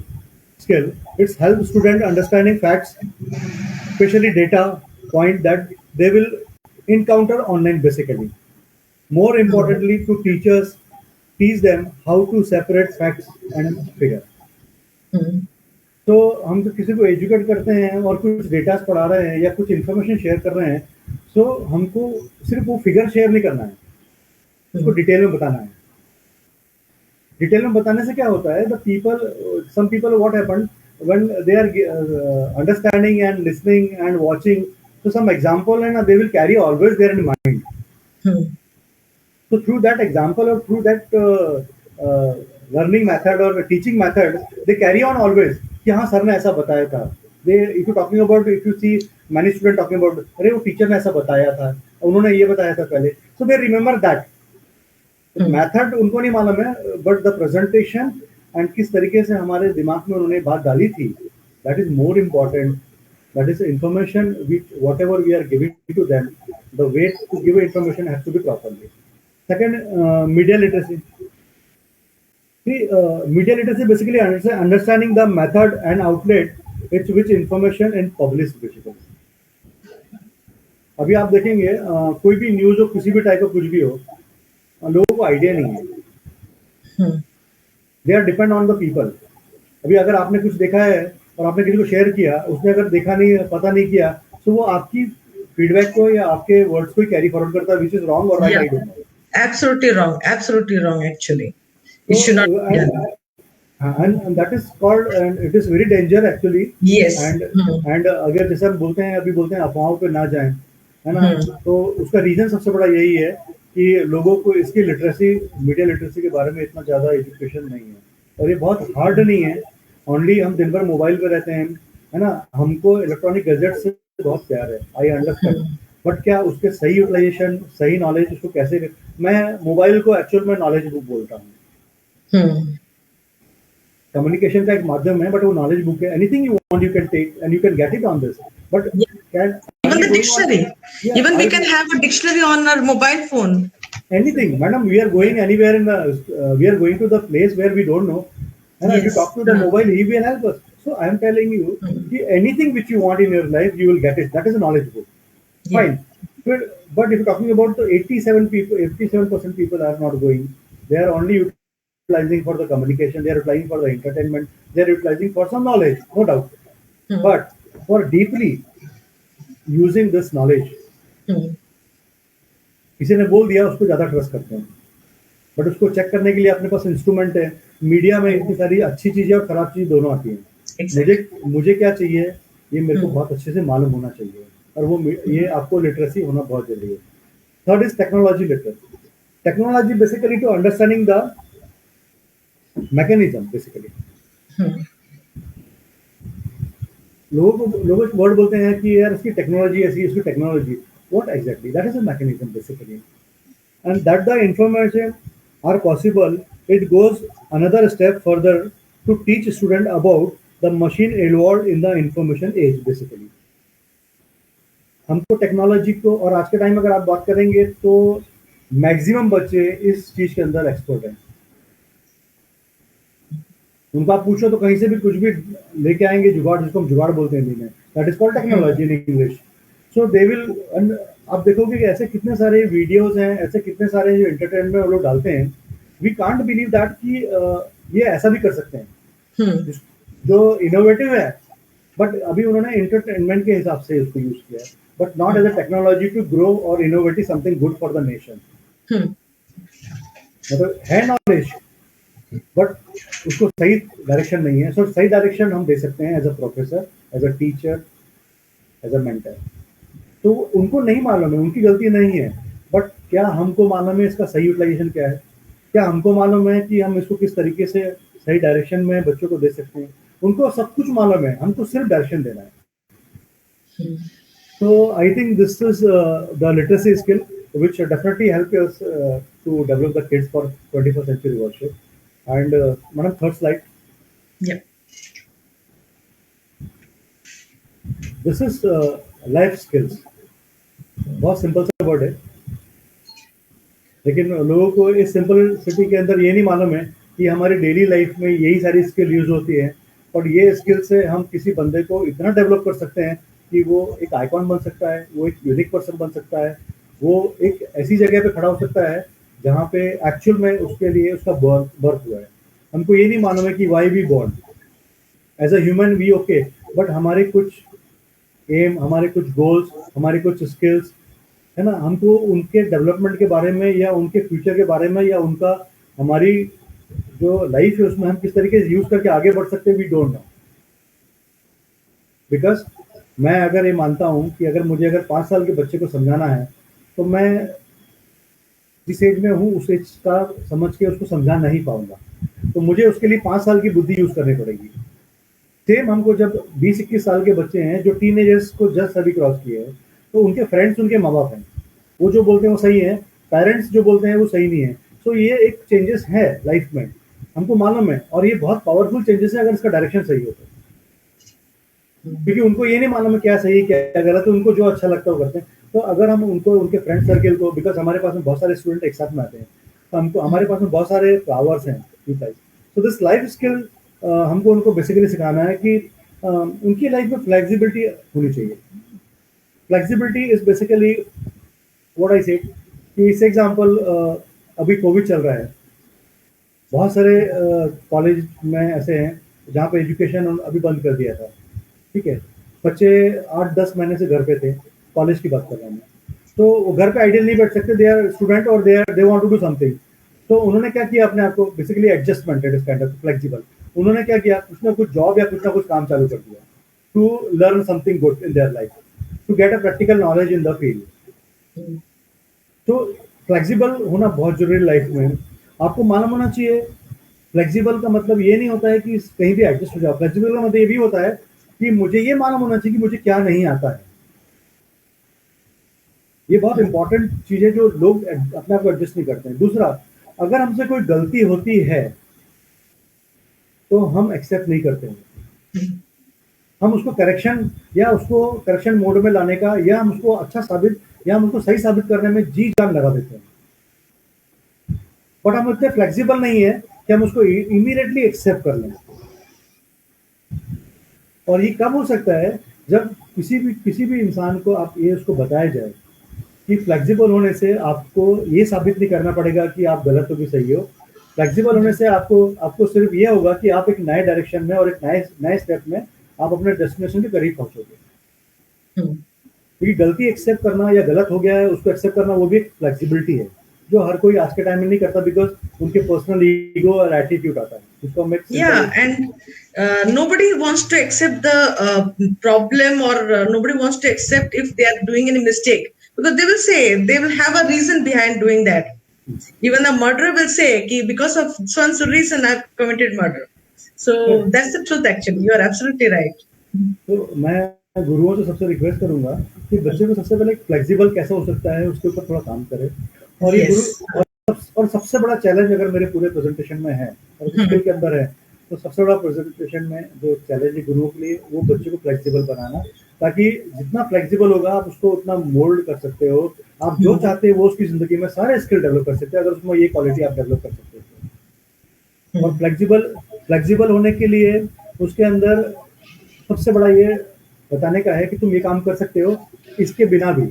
skill. It helps students understanding facts, especially data point that they will encounter online basically. More importantly, to teachers, teach them how to separate facts and figures. तो हम तो किसी को educate करते हैं और कुछ data पढ़ा रहे हैं या कुछ इन्फॉर्मेशन शेयर कर रहे हैं, सो हमको सिर्फ वो फिगर शेयर नहीं करना है, उसको डिटेल में बताना है. डिटेल में बताने से क्या होता है, the people, some people what happened when they are understanding and listening and watching, so some example and they will carry always there in mind. So through that example or through that learning method or teaching method, they carry on always कि हाँ sir ने ऐसा बताया था. They, if you talking about, if you see many students talking about, अरे वो teacher ने ऐसा बताया था, उन्होंने ये बताया था पहले, so they remember that. Method उनको नहीं मालूम है, बट द प्रेजेंटेशन एंड किस तरीके से हमारे दिमाग में उन्होंने बात डाली थी, that is more important. That is the information which whatever we are giving to them, the way to give information has to be properly. Second, media literacy. See, media literacy basically understanding the method and outlet it's which information and publish basically. अभी आप देखेंगे कोई भी news हो, किसी भी type का कुछ भी हो, लोगों को आइडिया नहीं है. They are depend on the people. अभी अगर आपने कुछ देखा है और आपने किसी को शेयर किया, उसने अगर देखा नहीं, पता नहीं किया, तो वो आपकी फीडबैक को या आपके वर्ड्स को ही कैरी फॉरवर्ड करता है, विच इज रॉन्ग और right, Yeah, I don't no. absolutely wrong actually. It So should not be done. and that is called, and it is very danger actually. Yes. and and अगर जैसे हम बोलते हैं, अभी बोलते हैं अफवाहों पे ना जाएं, है ना, Hmm. तो उसका रीजन सबसे बड़ा यही है कि लोगों को इसकी लिटरेसी, मीडिया लिटरेसी के बारे में इतना ज़्यादा एजुकेशन नहीं है, और ये बहुत हार्ड नहीं है. ओनली हम दिन भर मोबाइल पे रहते हैं, है ना, हमको इलेक्ट्रॉनिक गैजेट से बहुत प्यार है, आई अंडरस्टैंड, बट क्या उसके सही यूटिलाइजेशन, सही नॉलेज उसको कैसे, मैं मोबाइल को एक्चुअल में नॉलेज बुक बोलता हूँ. Hmm. कम्युनिकेशन का एक माध्यम है, बट वो नॉलेज बुक है. Anything you want you can take and you can get it on this, but Yeah. Can Even the dictionary. yeah, Even we can have a dictionary on our mobile phone. anything, madam, we are going anywhere in the we are going to the place where we don't know, and if you Yes. talk to the mobile, he will help us. So I am telling you, anything which you want in your life, you will get it. That is a knowledge book. Yeah. Fine. But if you're talking about the 87% people are not going, they are only utilizing for the communication, they are utilizing for the entertainment, they are utilizing for some knowledge, no doubt. But for deeply using this knowledge, Hmm. किसी ने बोल दिया, उसको ज्यादा trust करते हैं, but उसको check करने के लिए अपने पास इंस्ट्रूमेंट है. मीडिया में इतनी सारी अच्छी चीजें और खराब चीजें दोनों आती हैं. Exactly. मुझे क्या चाहिए, ये मेरे को बहुत अच्छे से मालूम होना चाहिए, और वो ये आपको लिटरेसी होना बहुत जरूरी है. Third is technology literacy. Technology basically to understanding the mechanism basically. लोग एक वर्ड बोलते हैं कि यार इसकी टेक्नोलॉजी ऐसी, इसकी technology, what exactly, that is a mechanism basically, and that the information are possible, it goes another step further to teach student about the machine involved in the information age basically. हमको technology को, और आज के time में अगर आप बात करेंगे तो मैक्सिमम बच्चे इस चीज के अंदर एक्सपर्ट हैं. उनको आप पूछो तो कहीं से भी कुछ भी लेके आएंगे, जुगाड़, जिसको हम जुगाड़ बोलते हैं हिंदी में, that is called technology in English. So they will, आप देखोगे कि ऐसे कितने सारे वीडियोस हैं, ऐसे कितने सारे जो एंटरटेनमेंट वो लोग डालते हैं, वी कांट बिलीव दैट कि ये ऐसा भी कर सकते हैं, जो इनोवेटिव है, बट अभी उन्होंने एंटरटेनमेंट के हिसाब से उसको यूज किया है, but not as a technology to grow और innovative something good for the nation. मतलब है नॉलेज, बट उसको सही डायरेक्शन नहीं है. सो सही डायरेक्शन हम दे सकते हैं as a professor, as a teacher, as a mentor. तो उनको नहीं मालूम है, उनकी गलती नहीं है, बट क्या हमको मालूम है इसका सही यूटिलाइजेशन क्या है? क्या हमको मालूम है कि हम इसको किस तरीके से सही डायरेक्शन में बच्चों को दे सकते हैं? उनको सब कुछ मालूम है, हमको सिर्फ डायरेक्शन देना है. So I think this is the literacy skill which definitely help us to develop the kids for 21st century worship. And madam, third slide. Yeah. This is life skills. बहुत सिंपल सा word है, लेकिन लोगों को इस simple city के अंदर ये नहीं मालूम है कि हमारी डेली लाइफ में यही सारी स्किल यूज होती है, और ये स्किल से हम किसी बंदे को इतना डेवलप कर सकते हैं कि वो एक आइकॉन बन सकता है, वो एक यूनिक पर्सन बन सकता है, वो एक ऐसी जगह पे खड़ा हो सकता है जहाँ पे एक्चुअल में उसके लिए उसका बर्थ हुआ है. हमको ये नहीं मालूम है कि why we born as a human, we okay, but हमारे कुछ एम, हमारे कुछ गोल्स, हमारे कुछ स्किल्स, है ना, हमको उनके डेवलपमेंट के बारे में या उनके फ्यूचर के बारे में या उनका, हमारी जो लाइफ है उसमें हम किस तरीके से यूज करके आगे बढ़ सकते हैं, वी डोंट नो. बिकॉज मैं अगर ये मानता हूँ कि अगर मुझे अगर 5 साल के बच्चे को समझाना है, तो मैं जिस एज में हूँ उस एज का समझ के उसको समझा नहीं पाऊंगा, तो मुझे उसके लिए 5 साल की बुद्धि यूज करनी पड़ेगी. सेम हमको जब 20-21 साल के बच्चे हैं जो टीनेजर्स को जस्ट अभी क्रॉस किए हैं, तो उनके फ्रेंड्स उनके माँ बाप हैं, वो जो बोलते हैं वो सही है, पेरेंट्स जो बोलते हैं वो सही नहीं है. सो ये एक चेंजेस है लाइफ में, हमको मालूम है, और ये बहुत पावरफुल चेंजेस है अगर इसका डायरेक्शन सही हो तो. क्योंकि उनको ये नहीं मालूम है क्या सही क्या गलत है, उनको जो अच्छा लगता है वो करते हैं. तो अगर हम उनको, उनके फ्रेंड सर्कल को, बिकॉज हमारे पास में बहुत सारे स्टूडेंट एक साथ में आते हैं, तो हमको, हमारे पास में बहुत सारे फ्लावर्स हैं. सो दिस लाइफ स्किल हमको उनको बेसिकली सिखाना है कि उनकी लाइफ में फ्लेक्सिबिलिटी होनी चाहिए. Flexibility is basically what I said कि इस एग्जांपल, अभी कोविड चल रहा है, बहुत सारे कॉलेज में ऐसे हैं जहाँ पे एजुकेशन अभी बंद कर दिया था. ठीक है, बच्चे 8-10 महीने से घर पे थे, कॉलेज की बात कर रहा हूँ मैं। तो वो घर पे आइडियल नहीं बैठ सकते, दे आर स्टूडेंट और they want to do something. तो उन्होंने क्या किया अपने आप को, basically adjustment it is kind of flexible. उन्होंने क्या किया, कुछ ना कुछ जॉब या कुछ ना कुछ काम चालू कर दिया to learn something good in their life, to get a practical knowledge in the field. तो फ्लेक्सिबल होना बहुत जरूरी लाइफ में। आपको मालूम होना चाहिए, फ्लेक्सिबल का मतलब ये नहीं होता है कि कहीं भी एडजस्ट हो जाओ। फ्लेक्सिबल का मतलब ये भी होता है कि मुझे ये मालूम होना चाहिए कि मुझे क्या नहीं आता है। ये बहुत इंपॉर्टेंट चीज है जो लोग अपने आप को एडजस्ट नहीं करते हैं। दूसरा, अगर हमसे कोई गलती होती है तो हम एक्सेप्ट नहीं करते हैं। हम उसको करेक्शन या उसको करेक्शन मोड में लाने का, या हम उसको अच्छा साबित या हम उसको सही साबित करने में जी जान लगा देते हैं। बट हम इतने फ्लेक्सिबल नहीं है कि हम उसको इमीडिएटली एक्सेप्ट कर लें। और ये कब हो सकता है, जब किसी भी इंसान को आप ये उसको बताया जाए कि फ्लेक्सिबल होने से आपको ये साबित नहीं करना पड़ेगा कि आप गलत हो कि सही हो। फ्लेक्सिबल होने से आपको आपको सिर्फ ये होगा कि आप एक नए डायरेक्शन में और एक नए नए स्टेप में आप अपने डेस्टिनेशन के करीब पहुंचोगे। क्योंकि गलती एक्सेप्ट करना या गलत हो गया है उसको एक्सेप्ट करना, वो भी एक फ्लेक्सिबिलिटी है जो हर कोई आज के टाइम में नहीं करता, बिकॉज उनके पर्सनल ईगो और एटीट्यूड आता है, जिसको हम एक Yeah, and nobody wants to accept the problem, or nobody wants to accept if they are doing any mistake, because they will say, they will have a reason behind doing that. Even the murderer will say कि because of so and so reason I've committed murder. So that's the truth actually. You are absolutely right. तो मैं गुरुओं से सबसे request करूंगा कि बच्चे को सबसे पहले फ्लेक्सिबल कैसे हो सकता है उसके ऊपर थोड़ा काम करें। और ये Yes. गुरु और सबसे बड़ा चैलेंज अगर मेरे पूरे प्रेजेंटेशन में है और स्किल के अंदर है, तो सबसे बड़ा प्रेजेंटेशन में जो चैलेंज है गुरुओं के लिए, वो बच्चे को फ्लेक्सिबल बनाना, ताकि जितना फ्लेक्सिबल होगा आप उसको उतना मोल्ड कर सकते हो। आप जो चाहते हैं वो उसकी जिंदगी में सारे स्किल डेवलप कर सकते हैं, अगर उसमें ये क्वालिटी आप डेवलप कर सकते हो। और फ्लेक्सिबल होने के लिए उसके अंदर सबसे बड़ा ये बताने का है कि तुम ये काम कर सकते हो इसके बिना भी,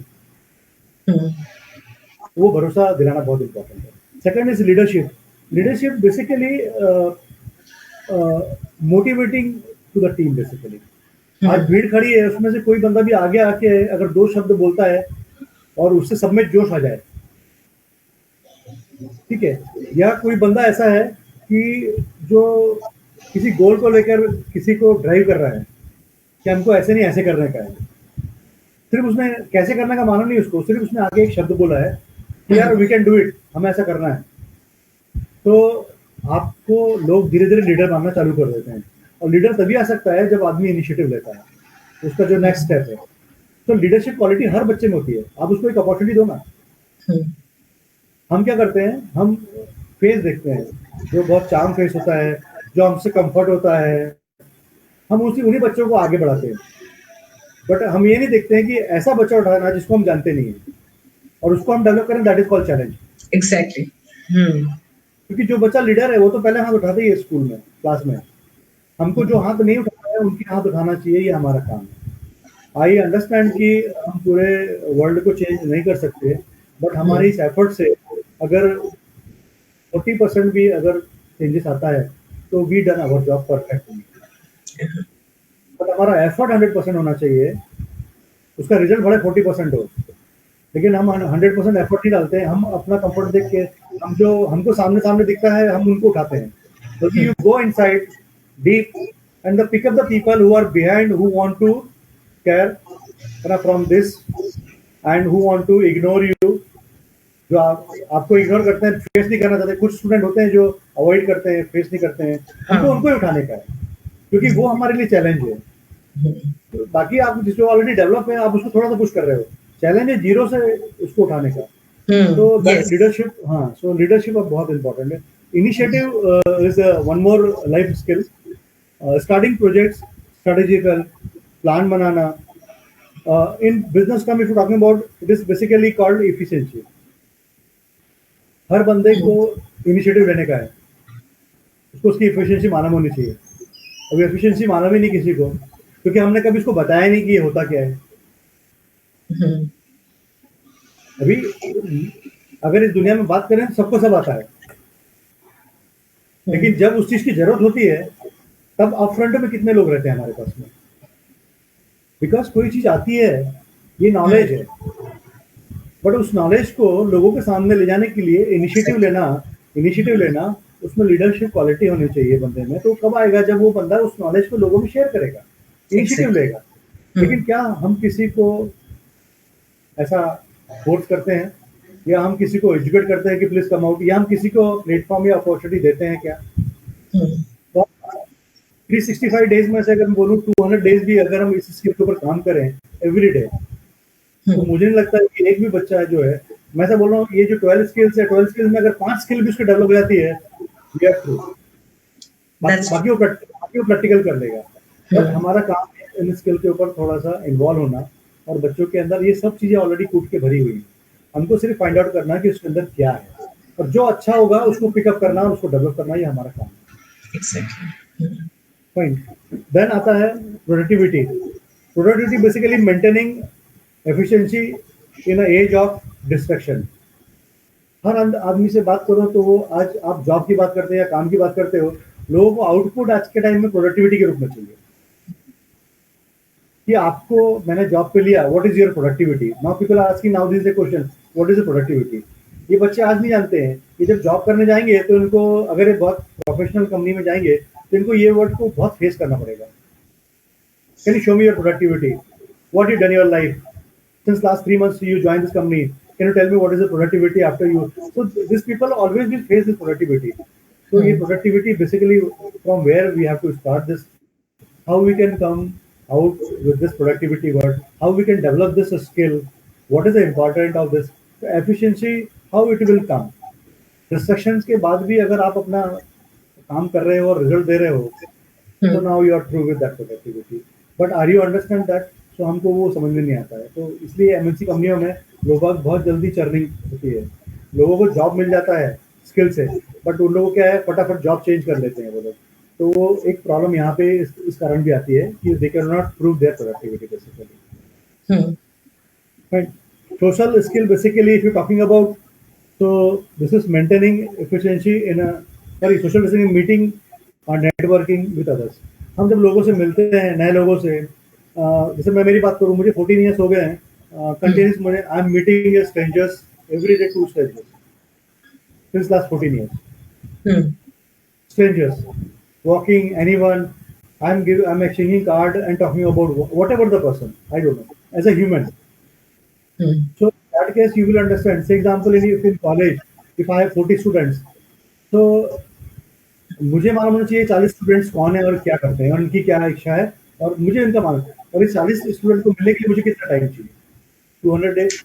वो भरोसा दिलाना बहुत इंपॉर्टेंट है। Second is leadership. Leadership basically motivating to the team. Basically आज भीड़ खड़ी है, उसमें से कोई बंदा भी आगे आके अगर दो शब्द बोलता है और उससे सब में जोश आ जाए, ठीक है, या कोई बंदा ऐसा है कि जो किसी गोल को लेकर किसी को ड्राइव कर रहा है कि हमको ऐसे नहीं ऐसे करने का है, सिर्फ उसने कैसे करने का माना नहीं उसको, सिर्फ उसने आगे एक शब्द बोला है कि यार वी कैन डू इट, हमें ऐसा करना है, तो आपको लोग धीरे धीरे लीडर मानना चालू कर देते हैं। और लीडर तभी आ सकता है जब आदमी इनिशिएटिव लेता है, उसका जो नेक्स्ट स्टेप है। तो लीडरशिप क्वालिटी हर बच्चे में होती है, आप उसको एक अपॉर्चुनिटी दो ना। हम क्या करते हैं, हम फेस देखते हैं जो बहुत चार्म फेस होता है, जो हमसे कंफर्ट होता है, हम उन्हीं बच्चों को आगे बढ़ाते हैं। बट हम ये नहीं देखते हैं कि ऐसा बच्चा उठाना जिसको हम जानते नहीं है और उसको हम डेवलप करें, that is called challenge. Exactly. क्योंकि जो बच्चा लीडर है वो तो पहले हाथ उठाता ही है स्कूल में, क्लास में। हमको जो हाथ नहीं उठाना है उनके हाथ उठाना चाहिए, ये हमारा काम है। आई अंडरस्टैंड कि हम पूरे वर्ल्ड को चेंज नहीं कर सकते, बट हमारी इस एफर्ट से अगर 40% भी अगर चेंजेस आता है तो we done our job perfectly. But हमारा एफर्ट 100% होना चाहिए, उसका रिजल्ट भले 40% हो, लेकिन हम 100% एफर्ट नहीं डालते हैं। हम अपना कंफर्ट देख के, हम जो हमको सामने सामने दिखता है हम उनको उठाते हैं। बल्कि you go inside deep and pick up the people who are behind, who want to care from this and who want to ignore you. जो आपको इग्नोर करते हैं, फेस नहीं करना चाहते। कुछ स्टूडेंट होते हैं जो अवॉइड करते हैं, फेस नहीं करते हैं, हमको उनको ही उठाने का है, क्योंकि वो हमारे लिए चैलेंज है। तो बाकी आप जिसको ऑलरेडी डेवलप है आप उसको थोड़ा सा पुश कर रहे हो, चैलेंज है जीरो से उसको उठाने का। तो लीडरशिप, हाँ, सो लीडरशिप अब बहुत इंपॉर्टेंट है। Initiative is one more life skill. Starting projects, strategical plan बनाना। In business term if you talking about, it is basically called efficiency. हर बंदे को इनिशिएटिव लेने का है, उसको उसकी एफिशिएंसी मालूम होनी चाहिए। अभी एफिशिएंसी मालूम ही नहीं किसी को, क्योंकि हमने कभी उसको बताया नहीं कि ये होता क्या है। अभी अगर इस दुनिया में बात करें तो सबको सब आता है, लेकिन जब उस चीज की जरूरत होती है तब अप फ्रंट में कितने लोग रहते हैं हमारे पास में। बिकॉज कोई चीज आती है ये नॉलेज है, बट उस नॉलेज को लोगों के सामने ले जाने के लिए इनिशिएटिव लेना, उसमें लीडरशिप क्वालिटी होनी चाहिए बंदे में। तो कब आएगा जब वो बंदा उस नॉलेज को लोगों में शेयर करेगा, इनिशिएटिव Exactly. लेगा। लेकिन क्या हम किसी को ऐसा फोर्स करते हैं, या हम किसी को एजुकेट करते हैं कि प्लीज कम आउट, या हम किसी को प्लेटफॉर्म या अपॉर्चुनिटी देते हैं क्या? तो 365 डेज में से अगर मैं बोलूँ 200 डेज भी अगर हम इस स्किल के ऊपर काम करें एवरी डे, तो मुझे नहीं लगता कि एक भी बच्चा जो है, मैं ऐसा बोल रहा हूँ, ये जो 12 स्किल्स है, 12 स्किल्स में अगर 5 स्किल भी उसके डेवलप हो जाती है, वी आर थ्रू। बाकी वो प्रैक्टिकल कर लेगा। बट हमारा काम है इन स्किल के ऊपर थोड़ा सा इन्वॉल्व होना, और बच्चों के अंदर ये सब चीजें ऑलरेडी कूट के भरी हुई है। हमको सिर्फ फाइंड आउट करना है कि उसके अंदर क्या है, और जो अच्छा होगा उसको पिकअप करना और उसको डेवलप करना, ये हमारा काम है। Exactly. फाइन। देन आता है productivity. Productivity basically maintaining efficiency in age of distraction. हर आदमी से बात करो तो वो, आज आप जॉब की बात करते हैं या काम की बात करते हो, लोगों को आउटपुट आज के टाइम में प्रोडक्टिविटी के रूप में चाहिए कि आपको मैंने जॉब पे लिया, what is your productivity? Now people are asking now this is the question, what is the productivity? ये बच्चे आज नहीं जानते हैं कि जब जॉब करने जाएंगे तो इनको, अगर ये बहुत प्रोफेशनल कंपनी में जाएंगे तो इनको ये वर्ड को बहुत फेस करना पड़ेगा। Can you show me your productivity? What you done your life since last 3 months you joined this company? Can you tell me what is the productivity after you? So these people always will face this productivity. So ये productivity basically from where we have to start this, how we can come out with this productivity word, how we can develop this skill, what is the important of this efficiency, how it will come. Distractions के बाद भी अगर आप अपना काम कर रहे हो और रिजल्ट दे रहे हो, तो now you are through with that productivity. But are you understand that? तो हमको वो समझ में नहीं आता है। तो इसलिए एमएनसी कंपनियों में लोगों को बहुत जल्दी चर्निंग होती है, लोगों को जॉब मिल जाता है स्किल से, बट उन लोगों को क्या है, फटाफट जॉब चेंज कर लेते हैं वो लोग। तो वो एक प्रॉब्लम यहाँ पे इस कारण भी आती है कि they can not prove there productivity basically. Social skill basically if you talking about, so this is maintaining efficiency in a, sorry, social distancing, meeting और नेटवर्किंग विद अदर्स। हम जब लोगों से मिलते हैं, नए लोगों से, जैसे मैं मेरी बात करूं, मुझे 14 ईयर्स हो गए हैं कंटिन्यूस, मुझे I am meeting strangers every day, 2 strangers since last 14 years. Strangers walking anyone, I am exchanging card and talking about whatever the person, I don't know, as a human. So in that case, you will understand. Say example, if in college, if I have 40 students, तो मुझे मालूम होना चाहिए 40 students कौन है और क्या करते हैं और इनकी क्या इच्छा है, और मुझे इनका मालूम, और इस 40 स्टूडेंट को मिलने के लिए मुझे कितना टाइम चाहिए? 200 डेज।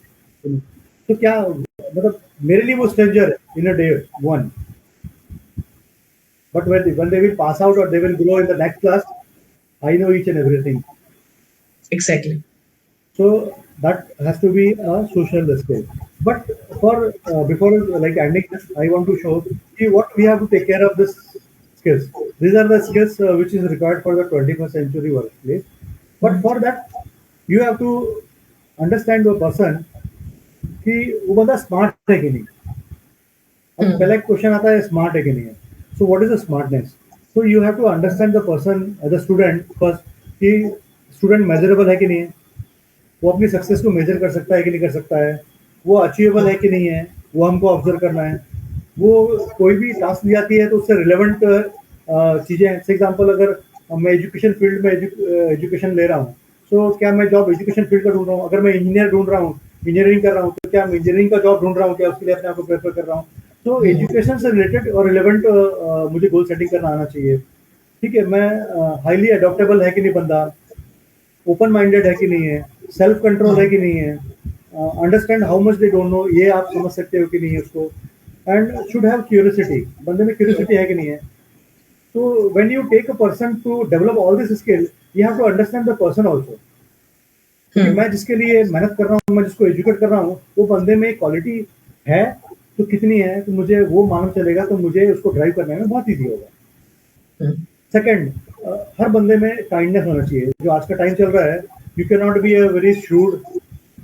तो क्या मतलब मेरे लिए वो स्ट्रेंजर है in a day one, but when they will pass out or they will grow in the next class, I know each and everything. Exactly. So that has to be a social skill. But for before like ending this, I want to show what we have to take care of this skills. These are the skills which is required for the 21st century workplace. But for that, you have to understand the person कि वो बंदा smart है कि नहीं। अब पहला question आता है स्मार्ट है कि नहीं है। So what is the smartness? So you have to understand the person as a student first, कि स्टूडेंट मेजरेबल है कि नहीं है, वो अपनी सक्सेस को मेजर कर सकता है कि नहीं कर सकता है, वो अचीवेबल है कि नहीं है, वो हमको ऑब्जर्व करना है। वो कोई भी टास्क दी जाती है तो उससे रिलेवेंट चीज़ें, फॉर एग्जांपल अगर मैं एजुकेशन फील्ड में एजुकेशन ले रहा हूँ, तो क्या मैं जॉब एजुकेशन फील्ड का ढूंढ रहा हूँ? अगर मैं इंजीनियर ढूंढ रहा हूँ, इंजीनियरिंग कर रहा हूँ, तो क्या मैं इंजीनियरिंग का जॉब ढूंढ रहा हूँ, क्या उसके लिए अपने आप को प्रेफर कर रहा हूँ? तो एजुकेशन से रिलेटेड और रिलेवेंट मुझे गोल सेटिंग करना आना चाहिए। ठीक है, मैं हाईली अडॉप्टेबल है कि नहीं बंदा, ओपन माइंडेड है कि नहीं है, सेल्फ कंट्रोल है कि नहीं है, understand how much they don't know, ये आप समझ सकते हो कि नहीं है उसको, एंड शुड हैव क्यूरियोसिटी, बंदे में क्यूरियोसिटी है कि नहीं है। तो when you take a person to develop all this skill, you have to understand the person also. मैं जिसके लिए मेहनत कर रहा हूँ, मैं जिसको एजुकेट कर रहा हूँ, वो बंदे में क्वालिटी है तो कितनी है, तो मुझे वो मालूम चलेगा, तो मुझे उसको ड्राइव करने में बहुत ईजी होगा। सेकंड, हर बंदे में काइंडनेस होना चाहिए। जो आज का टाइम चल रहा है, you can not be a very shrewd,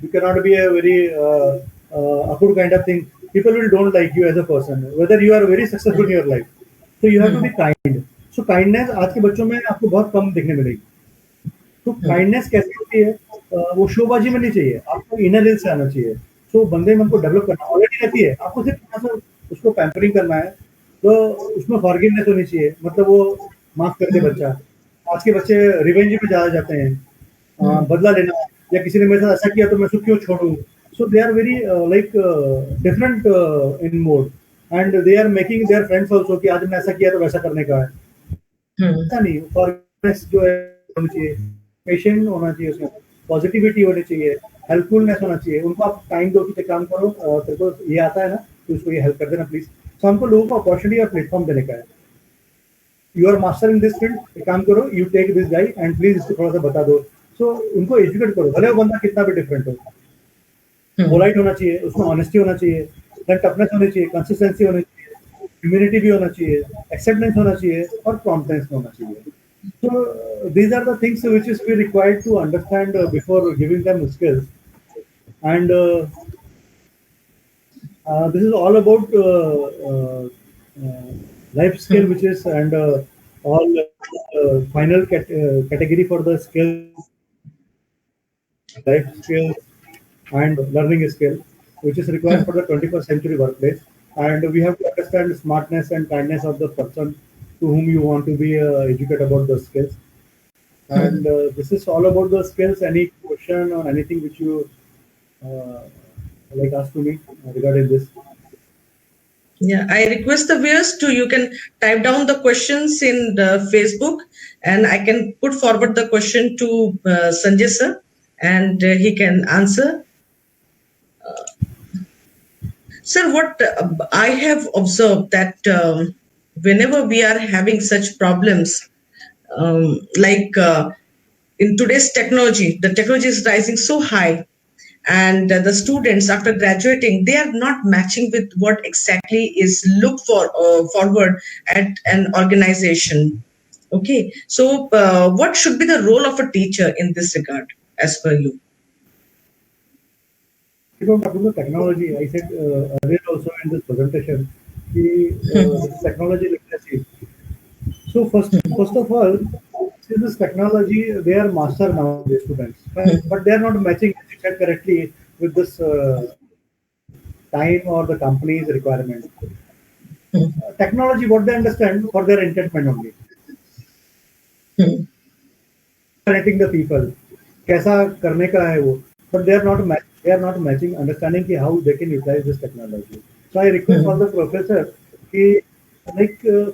you can not be a very awkward kind of thing. People will don't like you as a person, whether you are very successful in your life. So you have to be kind. So kindness आज के बच्चों में आपको बहुत कम देखने मिलेगी। तो kindness कैसे होती है? वो शोबाजी में नहीं चाहिए, आपको इनर हिल से आना चाहिए। तो बंदे में हमको डेवलप करना ऑलरेडी रहती है, आपको सिर्फ थोड़ा-सा उसको पैम्परिंग करना है, तो उसमें फॉरगिवनेस होनी चाहिए, मतलब वो माफ़ कर दे बच्चा। आज के बच्चे रिवेंज में ज़्यादा जाते हैं, बदला लेना या किसी ने मेरे साथ ऐसा किया तो मैं उसको क्यों छोड़ूँ? So they are very different in mode, and they are making their friends also कि आज हमने ऐसा किया तो वैसा करने का है। ऐसा नहीं, फॉरगिवनेस जो है होनी चाहिए, पेशेंट होना चाहिए उसमें, पॉजिटिविटी होनी चाहिए, हेल्पफुलनेस होना चाहिए। उनको आप टाइम दो कि काम करो, तेरे को ये आता है ना, तो उसको ये हेल्प कर देना प्लीज। तो हमको लोगों को अपॉर्चुनिटी और प्लेटफॉर्म देने का है। You are master in this field, एक काम करो, you take this guy and please इसको थोड़ा सा बता दो। सो उनको एजुकेट करो, भले वो बंदा कितना भी डिफरेंट हो। पोलाइट होना चाहिए, उसमें ऑनेस्टी होना चाहिए, देन टफनेस होनी चाहिए, कंसिस्टेंसी होनी चाहिए, ह्यूमिलिटी भी होना चाहिए, एक्सेप्टेंस होना चाहिए और प्रॉम्प्टनेस होना चाहिए। So these are the things which is we required to understand before giving them skills, and this is all about life skill, which is and all final category for the skill, life skills and learning skill, which is required for the 21st century workplace. And we have to understand smartness and kindness of the person to whom you want to be educated about the skills. And this is all about the skills. Any question or anything which you like ask to me regarding this? Yeah, I request the viewers to you can type down the questions in the Facebook, and I can put forward the question to Sanjay sir, and he can answer. Sir, what I have observed that whenever we are having such problems, like in today's technology, the technology is rising so high, and the students after graduating they are not matching with what exactly is looked for forward at an organization. Okay, so what should be the role of a teacher in this regard, as per you? You don't talk about technology. I said earlier also in this presentation, this technology literacy. So first of all, since this technology, they are master now, the students, but they are not matching, as you said correctly, with this time or the company's requirement. Technology, what they understand for their entertainment only. Connecting the people, कैसा करने का है वो, but they are not matching understanding कि how they can utilize this technology. So I request all the professor कि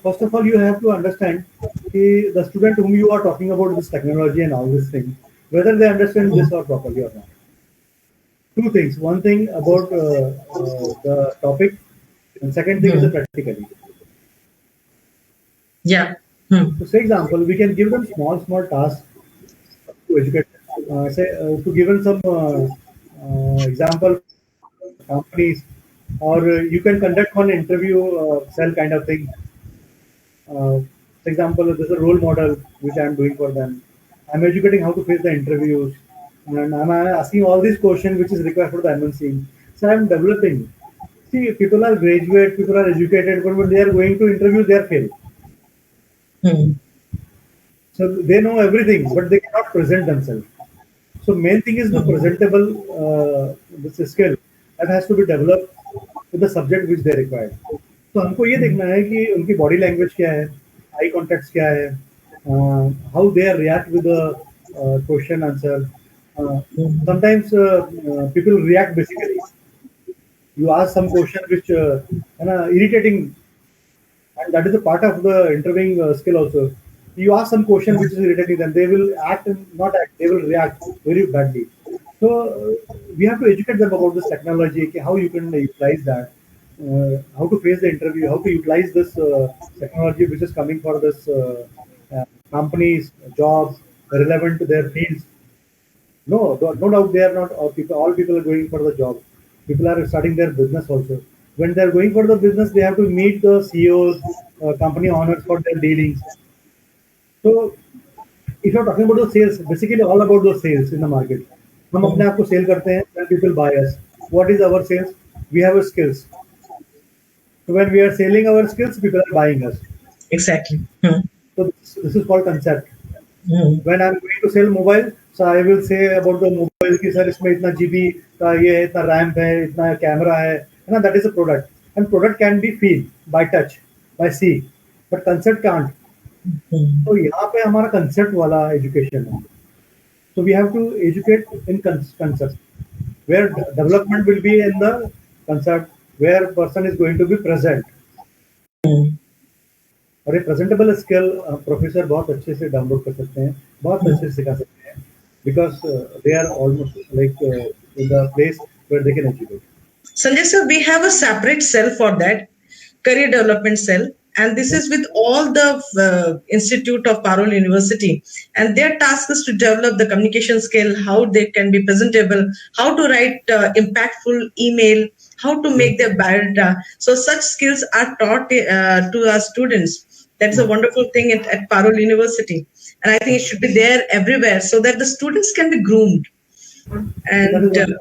first of all you have to understand कि the student whom you are talking about this technology and all these things, whether they understand this or properly or not. Two things. One thing about the topic, and second thing is practically. Yeah. So, say example, we can give them small tasks to educate. Say to give them some example companies, or you can conduct one interview cell kind of thing. For example, there's a role model which I'm doing for them. I'm educating how to face the interviews, and I'm asking all these questions which is required for the MNC. So I'm developing. See, people are graduate, people are educated, but when they are going to interview, they are failed. So they know everything, but they cannot present themselves. So main thing is the presentable this skill that has to be developed with the subject which they require. तो हमको ये देखना है कि उनकी body language क्या है, आई contact क्या है, how they are react with the question answer. Sometimes people react basically. You ask some question which irritating, and that is a part of the interviewing skill also. You ask some question which is irritating them, they will act and not act, they will react very badly. So we have to educate them about this technology, how you can utilize that, how to face the interview, how to utilize this technology which is coming for this companies, jobs relevant to their fields. No doubt they are not all people are going for the job. People are starting their business also. When they are going for the business, they have to meet the CEOs, company owners for their dealings. So if you're talking about the sales, basically all about the sales in the market. हम अपने आप को cell करते हैं, when people buy us. What is our sales? We have skills. So when we are selling our skills, people are buying us. Exactly. So this is called concept. When I'm going to sell mobile, So I will say about the mobile कि sir इसमें इतना GB का ये है, इतना RAM है, इतना camera है ना, that is a product, and product can be feel by touch, by see, but concept can't. Hmm. तो यहाँ पे हमारा concept वाला education है. So we have to educate in concept, where development will be in the concept, where person is going to be present. और ये presentable skill professor बहुत अच्छे से डाउनलोड कर सकते हैं, बहुत अच्छे से सिखा सकते हैं, because they are almost like in the place where they can educate. Sanjay sir, we have a separate cell for that, career development cell, and this is with all the Institute of Parul University, and their task is to develop the communication skill, how they can be presentable, how to write impactful email, how to make their biodata. So such skills are taught to our students. That's a wonderful thing at Parul University, and I think it should be there everywhere so that the students can be groomed. So that is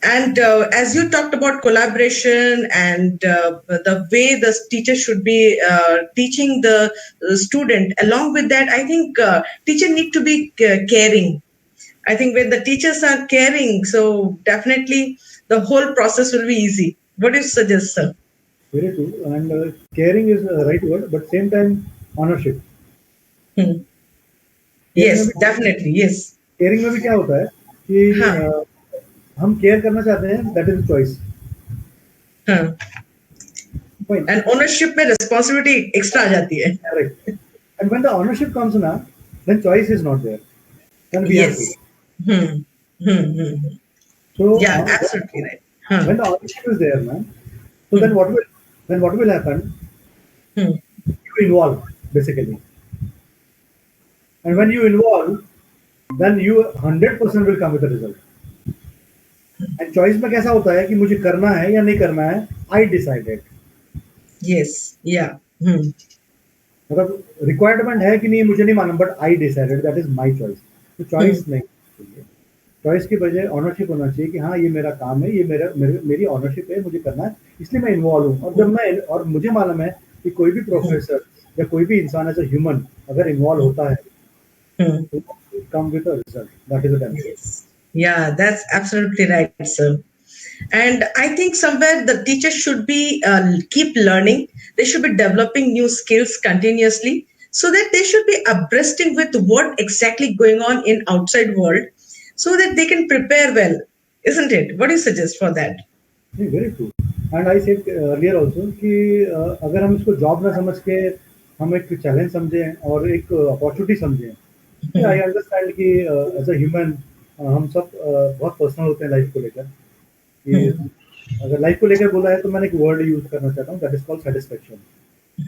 And what, as you talked about collaboration and the way the teacher should be teaching the student, along with that, I think teacher need to be caring. I think when the teachers are caring, so definitely the whole process will be easy. What do you suggest, sir? very true, and caring is the right word, but same time ownership. Hmm. Caring में Yes, भी definitely. Yes. Caring में भी क्या होता है कि Huh. हम care करना चाहते हैं, that is choice. Huh. And ownership में responsibility extra आ जाती है. Correct. And when the ownership comes na, then choice is not there. Then we have to. Yes. Hmm. Hmm. Hmm. Hmm. So Yeah, absolutely right. Huh. when the ownership is there, na, so then what will happen? Hmm. You involve basically, and when you involve, then you 100% will come with the result. And choice में कैसा होता है कि मुझे करना है या नहीं करना है, I decided. Yes. Yeah. Hmm. मतलब रिक्वायरमेंट है कि नहीं मुझे नहीं मालूम, but I decided, that is my choice. तो चॉइस नहीं चाहिए, चॉइस की बजाय ऑनरशिप होना चाहिए कि हाँ ये मेरा काम है, ये मेरी ऑनरशिप है, मुझे करना है, इसलिए मैं इन्वॉल्व हूँ. और जब मैं और मुझे मालूम है कि कोई भी प्रोफेसर या कोई भी इंसान एज अ ह्यूमन अगर इन्वॉल्व होता है Hmm. तो come with a result, that is a. Yes. Yeah, that's absolutely right, sir. And I think somewhere the teachers should be keep learning. They should be developing new skills continuously, so that they should be abreasting with what exactly going on in outside world, so that they can prepare well, isn't it? What do you suggest for that? Very true. And I said earlier also कि अगर हम इसको job ना समझ के हम एक challenge समझें और एक अपॉर्चुनिटी समझें, आई अंडरस्टैंड कि एज अ ह्यूमन हम सब बहुत पर्सनल होते हैं लाइफ को लेकर. कि Hmm. अगर लाइफ को लेकर बोला है तो मैंने एक वर्ड यूज करना चाहता हूँ, that is called satisfaction.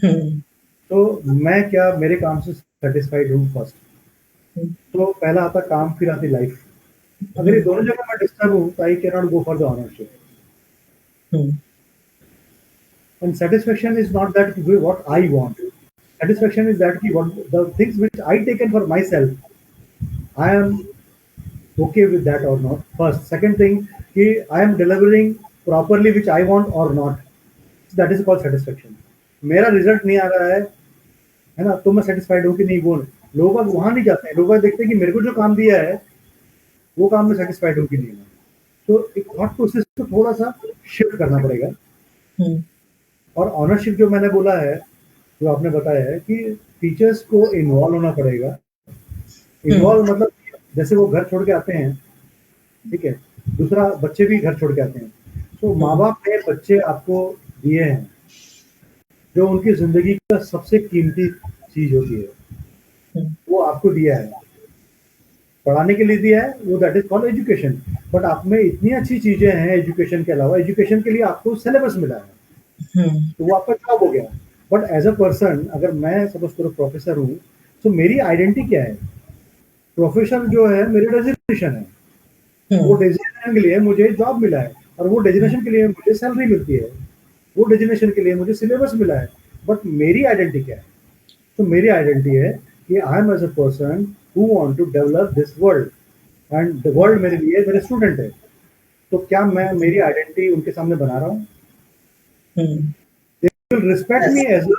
Hmm. तो मैं क्या मेरे काम से सेटिस्फाइड हूँ फर्स्ट. तो पहला आता काम, फिर आती लाइफ. अगर ये दोनों जगह मैं डिस्टर्ब हूँ तो आई can not go for the ownership. Hmm. And satisfaction is not that what I want. Satisfaction is that what the things which I taken for myself, I am okay with that or not. First, second thing, कि I am delivering properly which I want or not. That is called satisfaction. मेरा result नहीं आ रहा है ना, तो मैं satisfied हूँ कि नहीं, वो लोग अब वहां नहीं जाते हैं. लोग देखते हैं कि मेरे को जो काम दिया है वो काम में सेटिस्फाइड हूँ कि नहीं. तो एक थॉट प्रोसेस को थोड़ा सा शिफ्ट करना पड़ेगा. Hmm. और ऑनरशिप जो मैंने बोला है, जो आपने बताया है कि टीचर्स को इन्वॉल्व होना पड़ेगा. इन्वॉल्व मतलब जैसे वो घर छोड़ के आते हैं, ठीक है, दूसरा बच्चे भी घर छोड़ के आते हैं. तो माँ बाप ने बच्चे आपको दिए हैं जो उनकी जिंदगी का सबसे कीमती चीज होती है, वो आपको दिया है, पढ़ाने के लिए दिया है, वो that is called education. But आप में इतनी अच्छी चीजें हैं एजुकेशन के अलावा, एजुकेशन के लिए आपको सिलेबस मिला है, Hmm. तो वो आपका जॉब हो गया. बट एज अ पर्सन अगर मैं सपोज करो प्रोफेसर हूँ, तो मेरी आइडेंटिटी क्या है? प्रोफेशन जो है मेरी डेजिग्नेशन है. वो Hmm. डेजिग्नेशन के लिए मुझे जॉब मिला है, और वो डेजिग्नेशन के लिए मुझे सैलरी मिलती है, वो डेजिग्नेशन के लिए मुझे सिलेबस मिला है. बट मेरी आइडेंटिटी क्या है? तो मेरी आइडेंटिटी है कि I am as a person who want to develop this world, and the world मेरे लिए मेरे स्टूडेंट है. तो क्या मैं मेरी आइडेंटिटी उनके सामने बना रहा हूँ? Hmm. They will respect me Yes. as a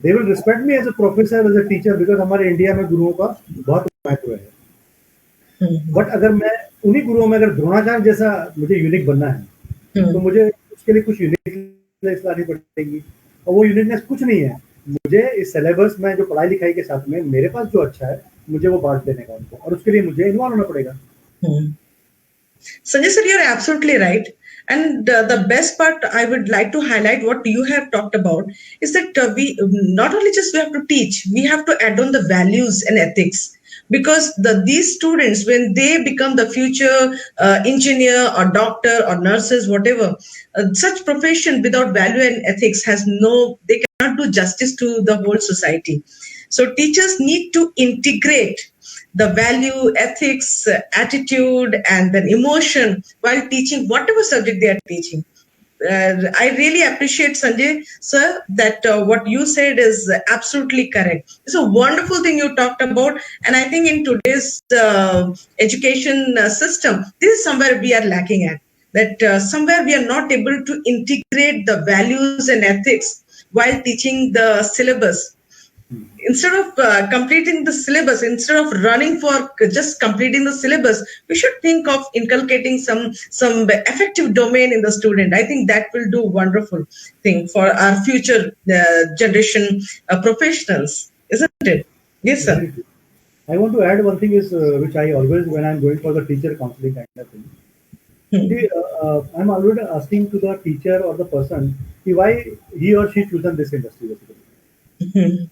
they will respect me as a professor, as a teacher, because हमारे इंडिया में गुरुओं का बहुत महत्व है. बट अगर मैं उन्हीं गुरुओं में अगर द्रोणाचार्य जैसा मुझे यूनिक बनना है तो मुझे उसके लिए कुछ यूनिकनेस लानी पड़ेगी, और वो यूनिकनेस कुछ नहीं है, मुझे इस सिलेबस में जो पढ़ाई लिखाई के साथ में मेरे पास जो अच्छा है मुझे वो बांट देने का उनको, और उसके लिए मुझे इन्वॉल्व होना पड़ेगा। Sanjay sir, you're absolutely right. And the best part I would like to highlight what you have talked about is that we not only just we have to teach, we have to add on the values and ethics. Because these students, when they become the future engineer or doctor or nurses, whatever, such profession without value and ethics has no, they cannot do justice to the whole society. So teachers need to integrate the value, ethics, attitude, and then emotion while teaching whatever subject they are teaching. I really appreciate Sanjay sir that what you said is absolutely correct. It's a wonderful thing you talked about, and I think in today's education system, this is somewhere we are lacking at. That somewhere we are not able to integrate the values and ethics while teaching the syllabus. Instead of completing the syllabus, instead of running for just completing the syllabus, we should think of inculcating some effective domain in the student. I think that will do wonderful thing for our future generation professionals, isn't it? Yes, sir. Very true. I want to add one thing is which I always when I'm going for the teacher counseling kind of thing. See, I'm always asking to the teacher or the person why he or she chosen this industry basically.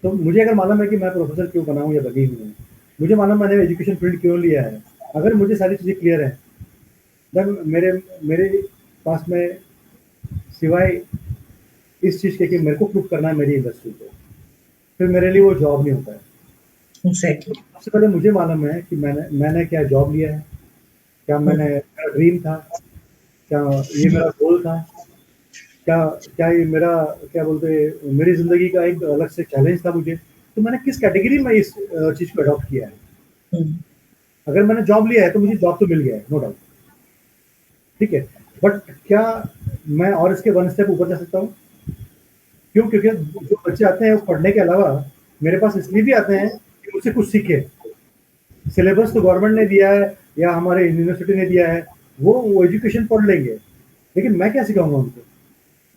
तो मुझे अगर मालूम है कि मैं professor क्यों बना हूँ या बनी हूँ, मुझे मालूम मैंने एजुकेशन फील्ड क्यों लिया है, अगर मुझे सारी चीज़ें क्लियर हैं, देन मेरे मेरे पास में सिवाय इस चीज़ के कि मेरे को प्रूव करना है मेरी इंडस्ट्री को, फिर मेरे लिए वो जॉब नहीं होता है। Exactly. सबसे पहले मुझे मालूम है कि मैंने क्या जॉब लिया है, क्या मैंने मेरा ड्रीम था, क्या ये मेरा गोल था, क्या क्या ये मेरा क्या बोलते हैं मेरी ज़िंदगी का एक अलग से चैलेंज था मुझे, तो मैंने किस कैटेगरी में इस चीज़ को अडॉप्ट किया है। अगर मैंने जॉब लिया है तो मुझे जॉब तो मिल गया है, नो डाउट, ठीक है, बट क्या मैं और इसके वन स्टेप ऊपर जा सकता हूँ? क्यों? क्योंकि जो बच्चे आते हैं वो पढ़ने के अलावा मेरे पास इसलिए भी आते हैं कि मुझसे कुछ सीखे। सिलेबस तो गवर्नमेंट ने दिया है या हमारे यूनिवर्सिटी ने दिया है, वो एजुकेशन पढ़ लेंगे, लेकिन मैं क्या सिखाऊंगा उनको?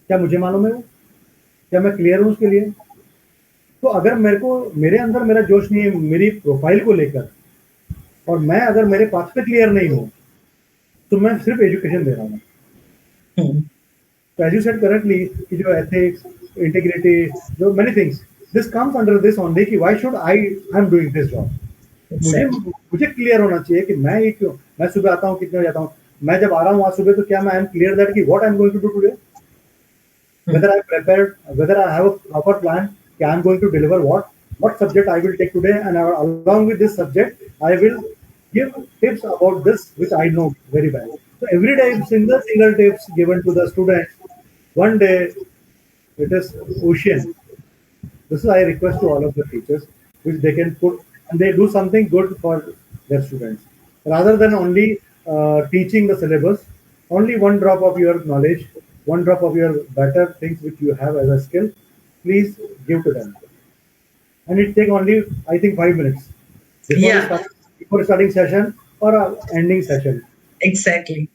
क्या मुझे मालूम है वो? क्या मैं क्लियर हूँ उसके लिए? तो अगर मेरे अंदर मेरा जोश नहीं है मेरी प्रोफाइल को लेकर, और मैं अगर मेरे पाथ पे क्लियर नहीं हूँ, तो मैं सिर्फ एजुकेशन दे रहा हूँ। So as you said correctly, कि जो ethics, integrity, जो many things, this comes under this only कि why should I'm doing this job? मुझे क्लियर होना चाहिए कि मैं ये क्यों, मैं सुबह आता हूँ कितने बजे आता हूँ, मैं जब आ रहा हूँ आज सुबह तो क्या मैं am clear that कि what I'm going to do today? Whether I'm prepared, whether I have a proper plan कि I'm going to deliver what subject I will take today, and along with this subject I will give tips about this which I know very well. So every day single tips given to the students. One day it is ocean. This is I request to all of the teachers, which they can put and they do something good for their students rather than only teaching the syllabus. Only one drop of your knowledge, one drop of your better things which you have as a skill, please give to them. And it take only I think 5 minutes before starting session or ending session. Exactly.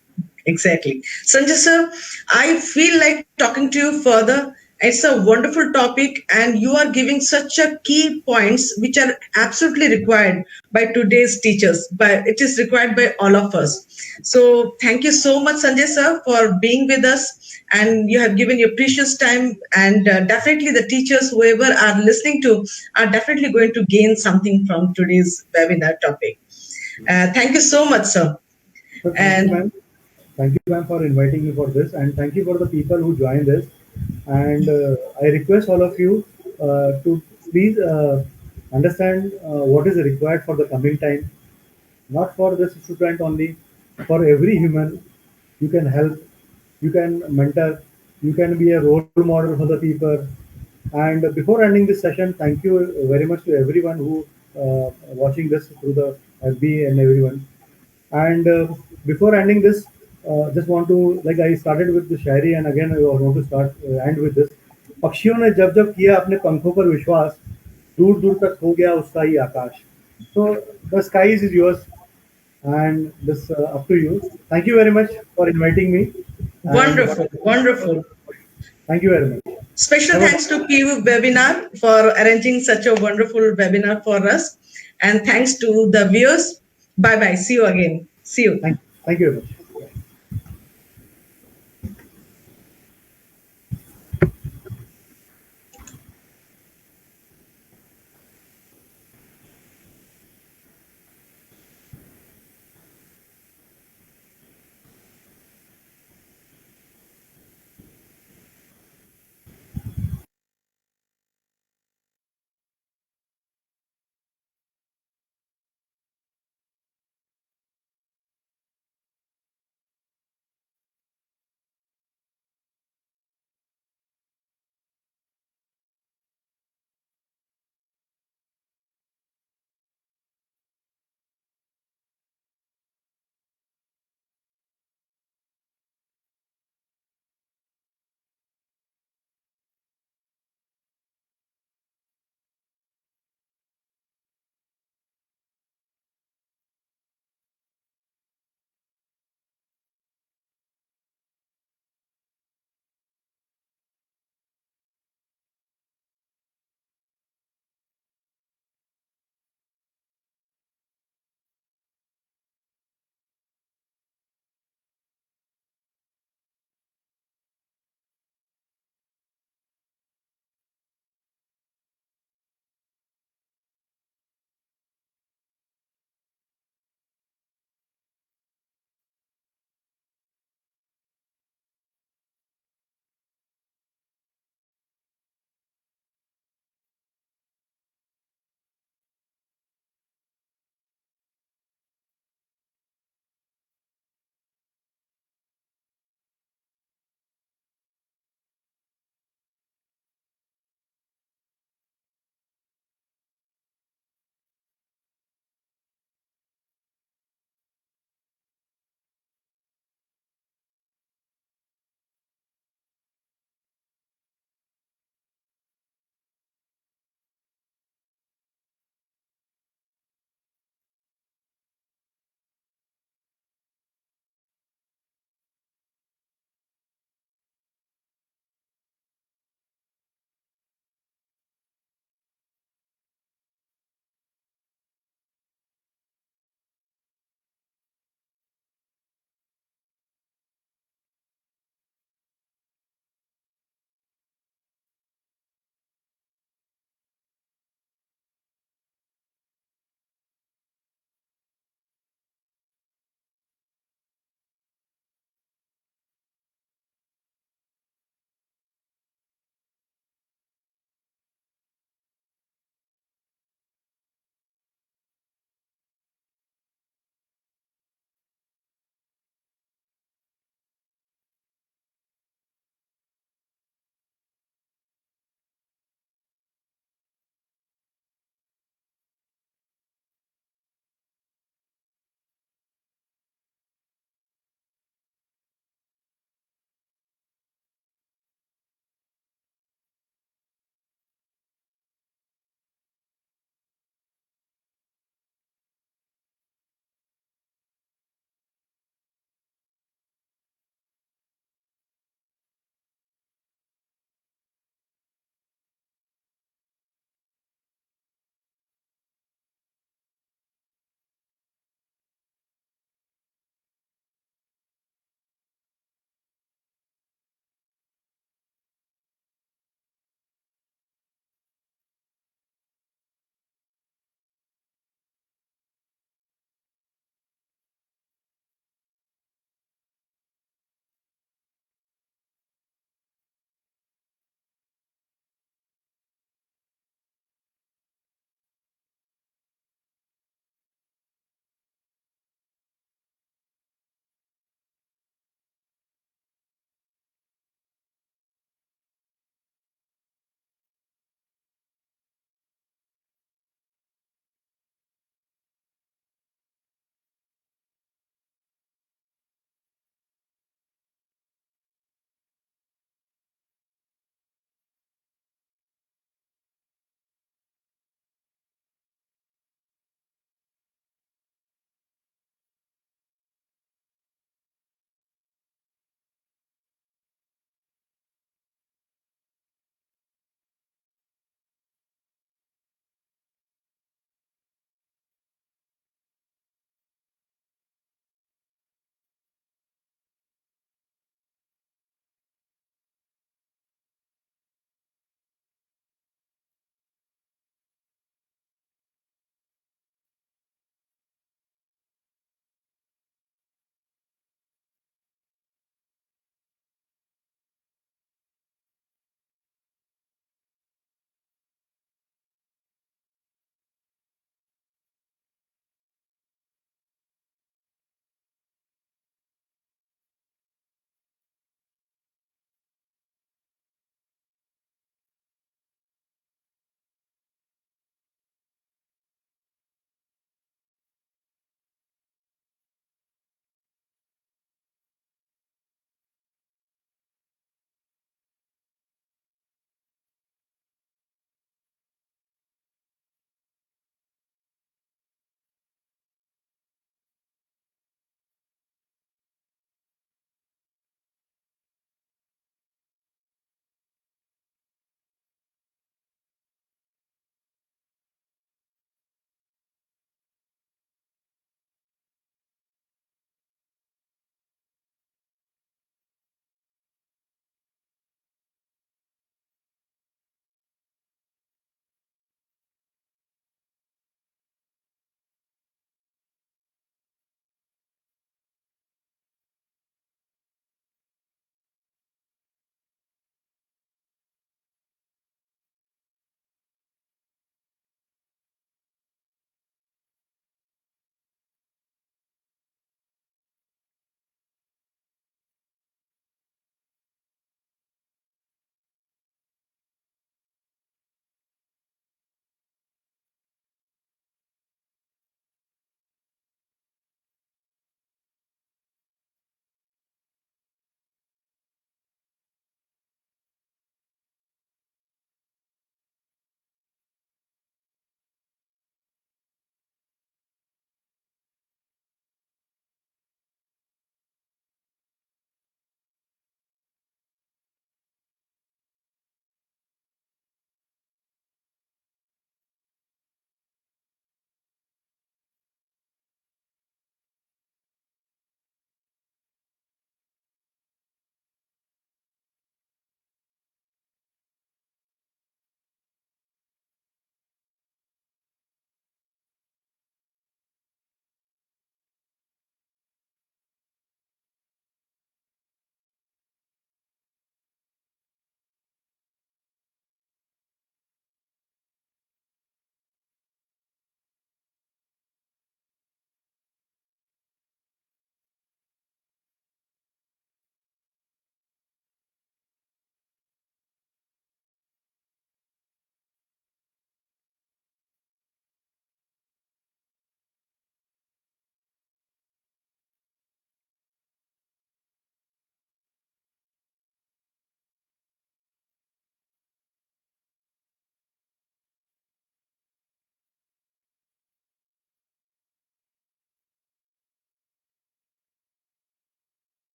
Sanjay sir, I feel like talking to you further. It's a wonderful topic, and you are giving such a key points which are absolutely required by today's teachers, but it is required by all of us. So thank you so much, Sanjay sir, for being with us, and you have given your precious time, and definitely the teachers, whoever are listening to, are definitely going to gain something from today's webinar topic. Thank you so much, sir. So thank you, ma'am, for inviting me for this, and thank you for the people who joined this. And I request all of you to please understand what is required for the coming time, not for this student only, for every human. You can help, you can mentor, you can be a role model for the people. And before ending this session, thank you very much to everyone who watching this through the FB and everyone. And before ending this, just want to like I started with the Shayari and again I want to start end with this. पक्षियों ने जब जब किया अपने पंखों पर विश्वास, दूर दूर तक हो गया उसका ही आकाश. So the skies is yours, and this up to you. Thank you very much for inviting me, and Wonderful, wonderful. thank you very much. Special Have a thanks to Kivu Webinar for arranging such a wonderful webinar for us. And thanks to the viewers. Bye bye. See you again. See you. thank you very much.